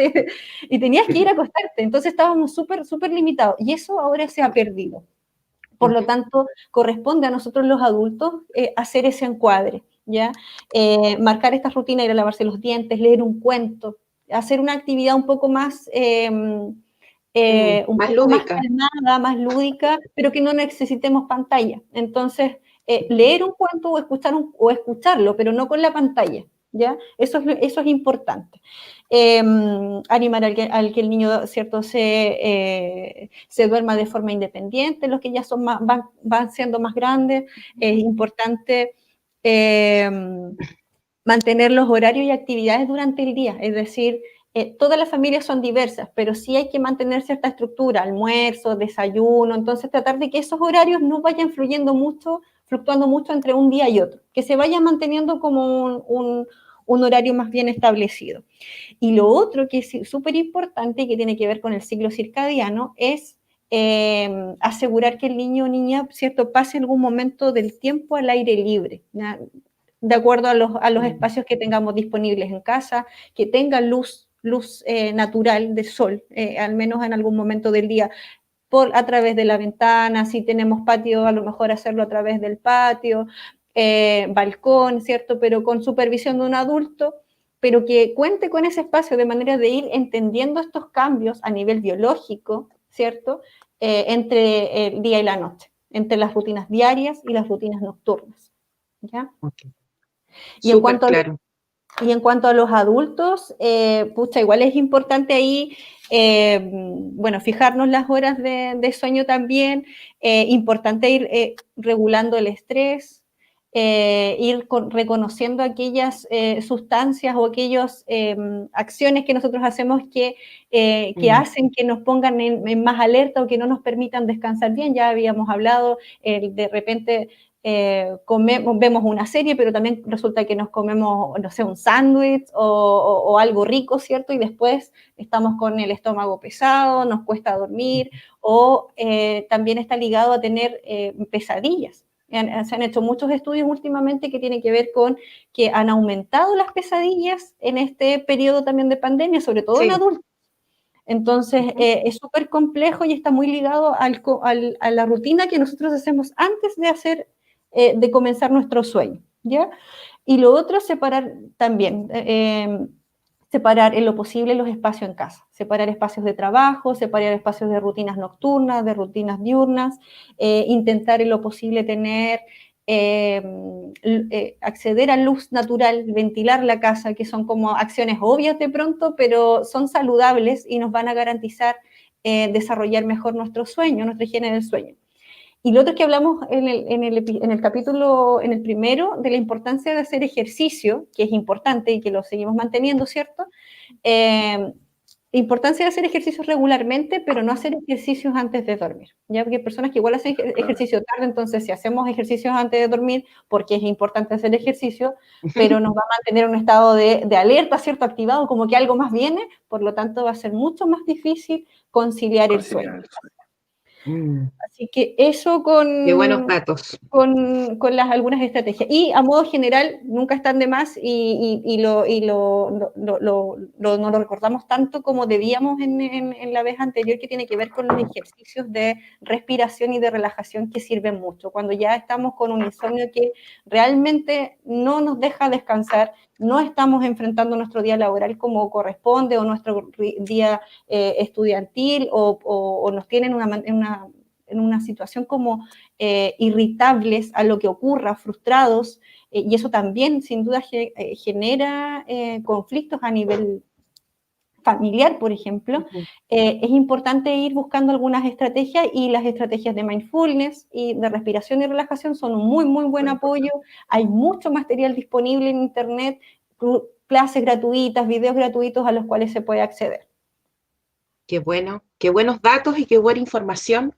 y tenías que ir a acostarte, entonces estábamos súper limitados, y eso ahora se ha perdido. Por lo tanto, corresponde a nosotros los adultos hacer ese encuadre, ¿ya? Marcar esta rutina, ir a lavarse los dientes, leer un cuento, hacer una actividad un poco más... un más poco más lúdica. calmada, más lúdica, pero que no necesitemos pantalla. Entonces, leer un cuento o escucharlo, pero no con la pantalla, ¿ya? Eso es importante. Animar al que el niño, ¿cierto?, se duerma de forma independiente, los que ya son van siendo más grandes. Es importante mantener los horarios y actividades durante el día, es decir, todas las familias son diversas, pero sí hay que mantener cierta estructura, almuerzo, desayuno, entonces tratar de que esos horarios no vayan fluctuando mucho entre un día y otro, que se vaya manteniendo como un horario más bien establecido. Y lo otro que es súper importante y que tiene que ver con el ciclo circadiano es asegurar que el niño o niña, ¿cierto?, pase algún momento del tiempo al aire libre, ¿ya?, de acuerdo a los espacios que tengamos disponibles en casa, que tenga luz natural de sol, al menos en algún momento del día, a través de la ventana, si tenemos patio, a lo mejor hacerlo a través del patio, balcón, ¿cierto?, pero con supervisión de un adulto, pero que cuente con ese espacio de manera de ir entendiendo estos cambios a nivel biológico, ¿cierto?, entre el día y la noche, entre las rutinas diarias y las rutinas nocturnas, ¿ya? Okay. Y en Súper cuanto claro. Y en cuanto a los adultos, igual es importante ahí, bueno, fijarnos las horas de sueño también, importante ir regulando el estrés, ir reconociendo aquellas sustancias o aquellas acciones que nosotros hacemos que hacen que nos pongan en más alerta o que no nos permitan descansar bien. Ya habíamos hablado, de repente vemos una serie, pero también resulta que nos comemos, no sé, un sándwich o algo rico, ¿cierto? Y después estamos con el estómago pesado, nos cuesta dormir, o también está ligado a tener pesadillas, Se han hecho muchos estudios últimamente que tienen que ver con que han aumentado las pesadillas en este periodo también de pandemia, sobre todo en adultos. Entonces, es súper complejo y está muy ligado a la rutina que nosotros hacemos antes de comenzar nuestro sueño, ¿ya? Y lo otro, separar también, separar en lo posible los espacios en casa, separar espacios de trabajo, separar espacios de rutinas nocturnas, de rutinas diurnas, intentar en lo posible tener, acceder a luz natural, ventilar la casa, que son como acciones obvias de pronto, pero son saludables y nos van a garantizar desarrollar mejor nuestro sueño, nuestra higiene del sueño. Y lo otro es que hablamos en el capítulo, en el primero, de la importancia de hacer ejercicio, que es importante y que lo seguimos manteniendo, ¿cierto? Importancia de hacer ejercicios regularmente, pero no hacer ejercicios antes de dormir, ¿ya? Porque hay personas que igual hacen ejercicio tarde, entonces si hacemos ejercicios antes de dormir, porque es importante hacer ejercicio, pero nos va a mantener en un estado de alerta, ¿cierto? Activado, como que algo más viene, por lo tanto va a ser mucho más difícil conciliar el sueño. Así que eso Qué buenos datos. con algunas estrategias. Y a modo general, nunca están de más no lo recordamos tanto como debíamos en la vez anterior, que tiene que ver con los ejercicios de respiración y de relajación que sirven mucho. Cuando ya estamos con un insomnio que realmente no nos deja descansar, no estamos enfrentando nuestro día laboral como corresponde o nuestro día estudiantil o nos tienen en una situación como irritables a lo que ocurra, frustrados, y eso también sin duda genera conflictos a nivel familiar, por ejemplo. Es importante ir buscando algunas estrategias, y las estrategias de mindfulness y de respiración y relajación son un muy, muy buen apoyo. Hay mucho material disponible en internet, clases gratuitas, videos gratuitos a los cuales se puede acceder. Qué bueno, qué buenos datos y qué buena información.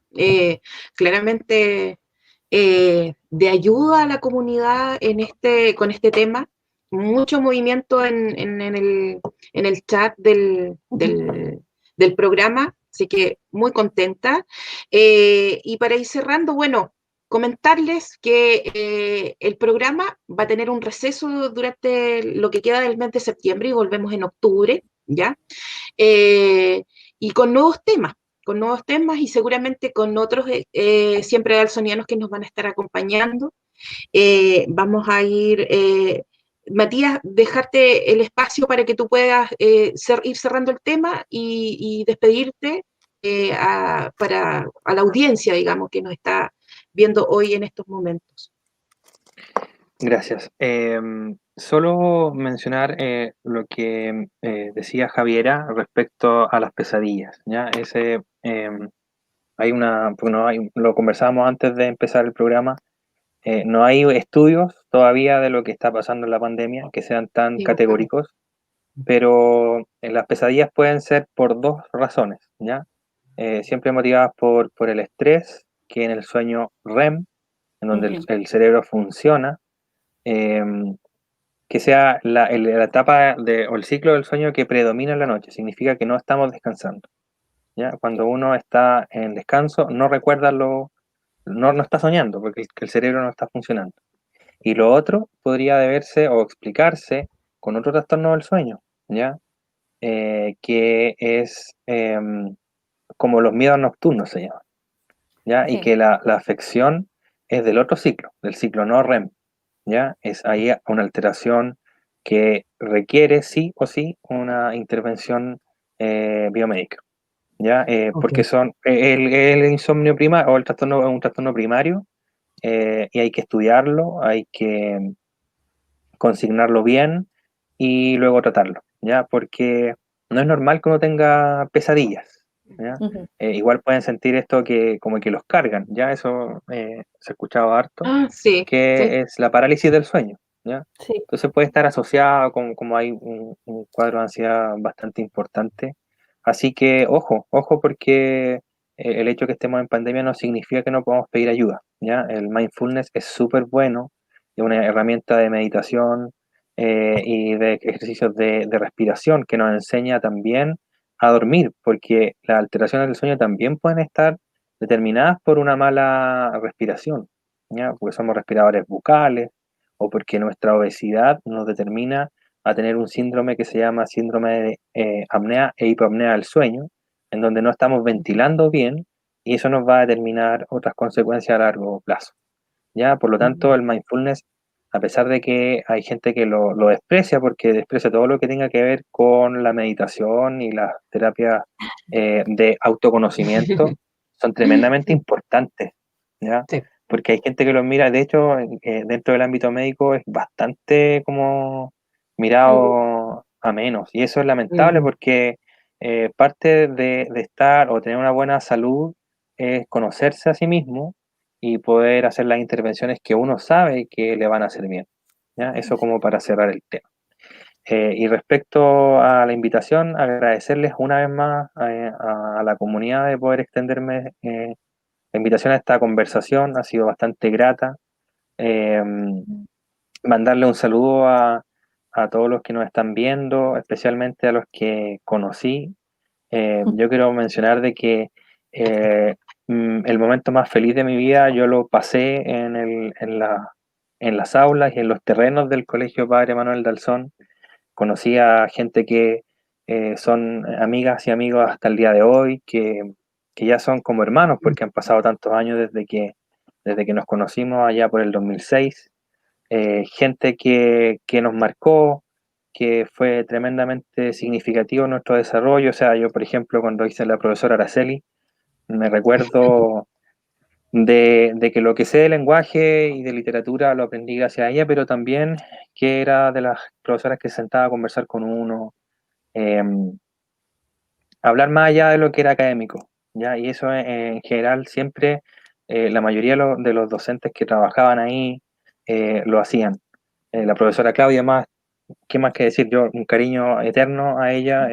Claramente de ayuda a la comunidad con este tema. Mucho movimiento en el chat del programa, así que muy contenta. Y para ir cerrando, bueno, comentarles que el programa va a tener un receso durante lo que queda del mes de septiembre y volvemos en octubre, ¿ya? Y con nuevos temas y seguramente con otros siempre dalsonianos que nos van a estar acompañando. Vamos a ir, Matías, dejarte el espacio para que tú puedas ir cerrando el tema y despedirte a la audiencia, digamos, que nos está viendo hoy en estos momentos. Gracias. Solo mencionar lo que decía Javiera respecto a las pesadillas, ¿ya? Lo conversábamos antes de empezar el programa, no hay estudios todavía de lo que está pasando en la pandemia que sean tan categóricos, pero las pesadillas pueden ser por dos razones, ¿ya? Siempre motivadas por el estrés, que en el sueño REM, en donde el cerebro funciona, que sea la etapa o el ciclo del sueño que predomina en la noche, significa que no estamos descansando, ¿ya? Cuando uno está en descanso, no recuerda no está soñando, porque el cerebro no está funcionando. Y lo otro podría deberse o explicarse con otro trastorno del sueño, ¿ya? Que es como los miedos nocturnos se llama, ¿ya? Sí. Y que la afección es del otro ciclo, del ciclo no REM, ¿ya? Es ahí una alteración que requiere sí o sí una intervención biomédica, ¿ya? Porque son el insomnio primario o el trastorno es un trastorno primario, y hay que estudiarlo, hay que consignarlo bien y luego tratarlo, ¿ya? Porque no es normal que uno tenga pesadillas, ¿ya? Igual pueden sentir esto que como que los cargan, ¿ya? Eso se ha escuchado harto, Sí, que es la parálisis del sueño, ¿ya? Sí. Entonces puede estar asociado con como hay un cuadro de ansiedad bastante importante. Así que ojo porque el hecho de que estemos en pandemia no significa que no podamos pedir ayuda, ¿ya? El mindfulness es súper bueno, es una herramienta de meditación y de ejercicios de respiración que nos enseña también a dormir, porque las alteraciones del sueño también pueden estar determinadas por una mala respiración, ¿ya? Porque somos respiradores bucales o porque nuestra obesidad nos determina a tener un síndrome que se llama síndrome de apnea e hipoapnea del sueño, en donde no estamos ventilando bien y eso nos va a determinar otras consecuencias a largo plazo. ¿Ya? Por lo tanto, el mindfulness, a pesar de que hay gente que lo desprecia, porque desprecia todo lo que tenga que ver con la meditación y las terapias de autoconocimiento, son tremendamente Sí, importantes, ¿ya? sí. Porque hay gente que los mira, de hecho, dentro del ámbito médico es bastante como Algo. mirado a menos, y eso es lamentable Ujú. porque parte de estar o tener una buena salud es conocerse a sí mismo y poder hacer las intervenciones que uno sabe que le van a hacer bien. ¿Ya? Eso como para cerrar el tema. Y respecto a la invitación, agradecerles una vez más a la comunidad de poder extenderme la invitación a esta conversación, ha sido bastante grata. Eh, Mandarle un saludo a todos los que nos están viendo, especialmente a los que conocí. Yo quiero mencionar de que eh, el momento más feliz de mi vida yo lo pasé en las aulas y en los terrenos del Colegio Padre Manuel Dalzón. Conocí a gente que son amigas y amigos hasta el día de hoy, que ya son como hermanos porque han pasado tantos años desde que nos conocimos allá por el 2006. Gente que nos marcó, que fue tremendamente significativo en nuestro desarrollo. O sea, yo, por ejemplo, cuando hice la profesora Araceli, me recuerdo de que lo que sé de lenguaje y de literatura lo aprendí gracias a ella, pero también que era de las profesoras que se sentaba a conversar con uno, eh, hablar más allá de lo que era académico, ¿ya? Y eso en general siempre, la mayoría de los docentes que trabajaban ahí lo hacían. La profesora Claudia más, ¿qué más que decir? Yo un cariño eterno a ella,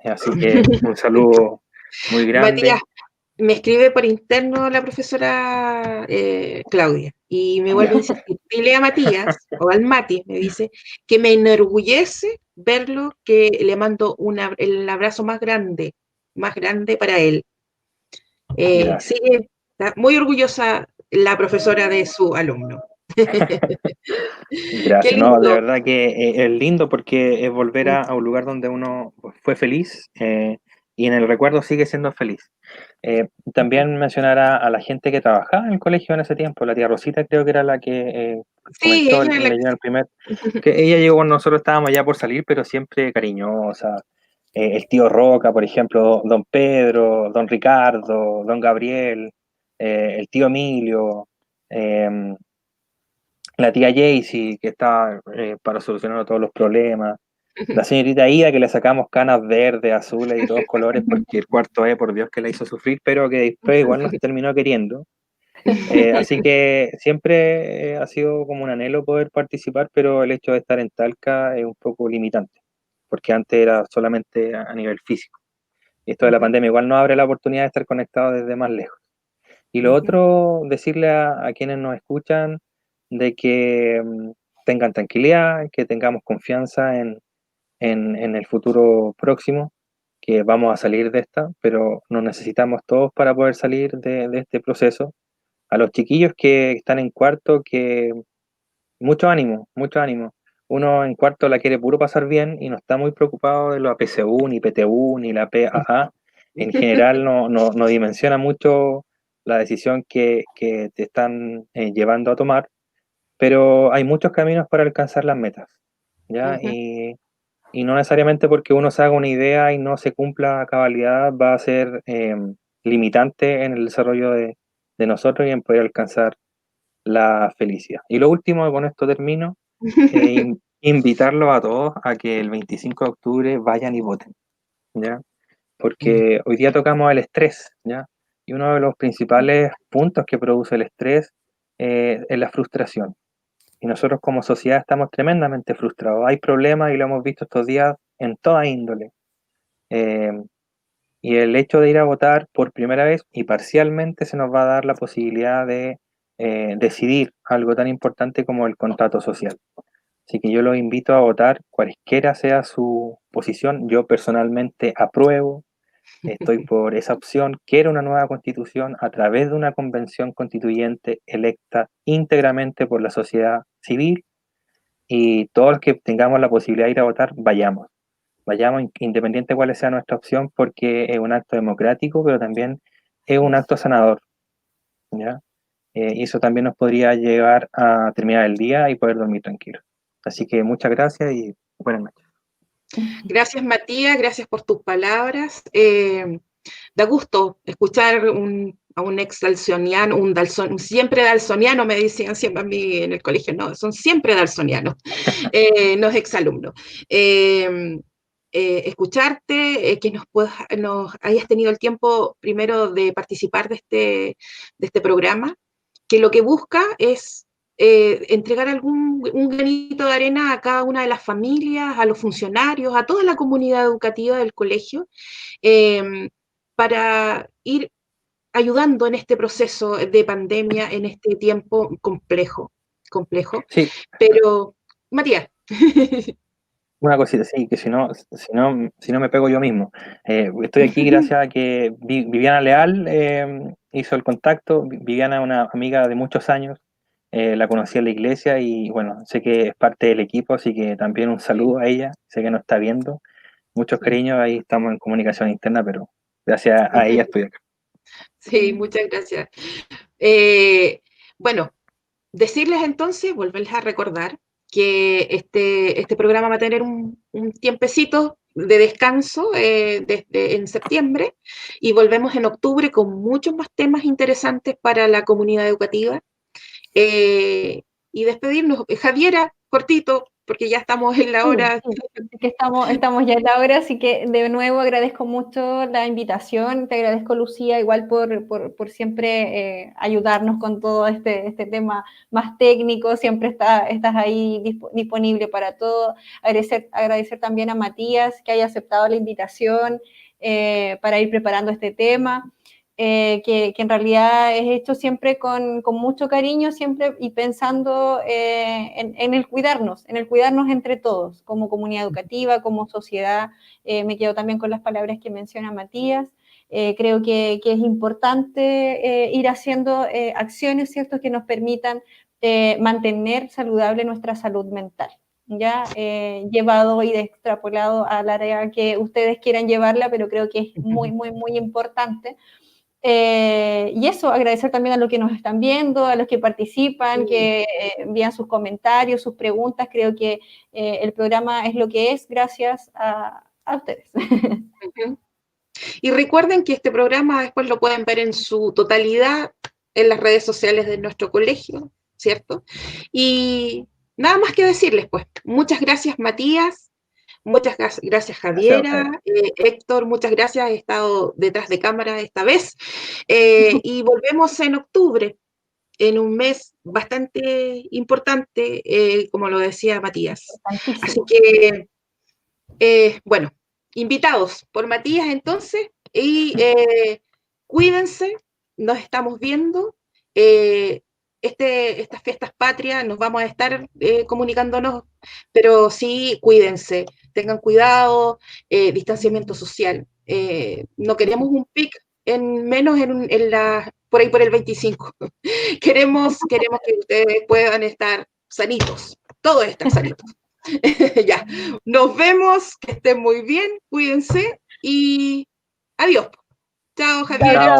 así que un saludo muy Matías, grande. me escribe por interno la profesora Claudia y me vuelve Ya, a insistir. Dile a Matías, o al Mati, me dice, que me enorgullece verlo, que le mando el abrazo más grande para él. gracias. Sigue, está muy orgullosa la profesora de su alumno. Qué Gracias, no, de lindo. verdad que es lindo porque es volver a un lugar donde uno pues, fue feliz y en el recuerdo sigue siendo feliz. También mencionar a la gente que trabajaba en el colegio en ese tiempo, la tía Rosita creo que era la que Sí, comentó, ella es la leyó el primer, que ella llegó cuando nosotros estábamos ya por salir, pero siempre cariñosa. El tío Roca, por ejemplo, don Pedro, don Ricardo, don Gabriel, el tío Emilio. em, la tía Jaycee, que está para solucionar todos los problemas, la señorita Ida, que le sacamos canas verdes, azules y todos colores, porque el cuarto E, por Dios, que la hizo sufrir, pero que después igual nos terminó queriendo. Así que siempre ha sido como un anhelo poder participar, pero el hecho de estar en Talca es un poco limitante, porque antes era solamente a nivel físico. Y esto de la pandemia igual nos abre la oportunidad de estar conectados desde más lejos. Y lo otro, decirle a quienes nos escuchan de que tengan tranquilidad, que tengamos confianza en el futuro próximo, que vamos a salir de esta, pero nos necesitamos todos para poder salir de este proceso. A los chiquillos que están en cuarto, que mucho ánimo, mucho ánimo. Uno en cuarto la quiere puro pasar bien y no está muy preocupado de la PSU, ni PTU, ni la PAA. En general no dimensiona mucho la decisión que te están llevando a tomar, pero hay muchos caminos para alcanzar las metas, ¿ya? Y no necesariamente porque uno se haga una idea y no se cumpla a cabalidad va a ser limitante en el desarrollo de nosotros y en poder alcanzar la felicidad. Y lo último, y con esto termino, invitarlos a todos a que el 25 de octubre vayan y voten, ¿ya? Porque hoy día tocamos el estrés, ¿ya? Y uno de los principales puntos que produce el estrés es la frustración. Y nosotros como sociedad estamos tremendamente frustrados. Hay problemas y lo hemos visto estos días en toda índole. Eh, y el hecho de ir a votar por primera vez y parcialmente se nos va a dar la posibilidad de decidir algo tan importante como el contrato social. Así que yo los invito a votar, cualquiera sea su posición. Yo personalmente apruebo. Estoy por esa opción. Quiero una nueva constitución a través de una convención constituyente electa íntegramente por la sociedad civil, y todos los que tengamos la posibilidad de ir a votar, vayamos. Vayamos independiente de cuál sea nuestra opción, porque es un acto democrático, pero también es un acto sanador, ¿ya? Y eso también nos podría llevar a terminar el día y poder dormir tranquilo. Así que muchas gracias y buenas noches. Gracias, Matías, gracias por tus palabras. Da gusto escuchar a un ex dalsoniano, un siempre dalsoniano, me decían siempre a mí en el colegio, no, son siempre dalsonianos, no es exalumno. Escucharte, que nos hayas tenido el tiempo primero de participar de este programa, que lo que busca es entregar un granito de arena a cada una de las familias, a los funcionarios, a toda la comunidad educativa del colegio, para ir ayudando en este proceso de pandemia, en este tiempo complejo. Sí, Pero, Matías. una cosita, sí, que si no me pego yo mismo. Estoy aquí gracias a que Viviana Leal hizo el contacto. Viviana es una amiga de muchos años, la conocí en la iglesia y bueno, sé que es parte del equipo, así que también un saludo a ella, sé que nos está viendo. Muchos cariños, ahí estamos en comunicación interna, pero gracias a ella estoy acá. Sí, muchas gracias. Bueno, decirles entonces, volverles a recordar que este programa va a tener un tiempecito de descanso en septiembre, y volvemos en octubre con muchos más temas interesantes para la comunidad educativa. Y despedirnos. Javiera, cortito, porque ya estamos en la hora. Sí, que estamos ya en la hora, así que de nuevo agradezco mucho la invitación, te agradezco, Lucía, igual por siempre ayudarnos con todo este tema más técnico, siempre estás ahí disponible para todo. Agradecer también a Matías que haya aceptado la invitación para ir preparando este tema. Que en realidad es hecho siempre con mucho cariño, siempre y pensando en el cuidarnos entre todos, como comunidad educativa, como sociedad. Me quedo también con las palabras que menciona Matías. Creo que es importante ir haciendo acciones, ¿cierto?, que nos permitan mantener saludable nuestra salud mental, ya llevado y extrapolado al área que ustedes quieran llevarla, pero creo que es muy, muy, muy importante. Y eso, agradecer también a los que nos están viendo, a los que participan, que envían sus comentarios, sus preguntas. Creo que el programa es lo que es gracias a ustedes. Y recuerden que este programa después lo pueden ver en su totalidad en las redes sociales de nuestro colegio, ¿cierto? Y nada más que decirles, pues, muchas gracias, Matías. Muchas gracias, Javiera. Héctor, muchas gracias. He estado detrás de cámara esta vez. Y volvemos en octubre, en un mes bastante importante, como lo decía Matías. Así que, bueno, invitados por Matías entonces, y cuídense, nos estamos viendo. Estas fiestas patrias nos vamos a estar comunicándonos, pero sí, cuídense, tengan cuidado, distanciamiento social. No queremos un pic menos por ahí por el 25. queremos que ustedes puedan estar sanitos, todos están sanitos. Ya, nos vemos, que estén muy bien, cuídense y adiós. Chao, Javiera. Chao. Chao.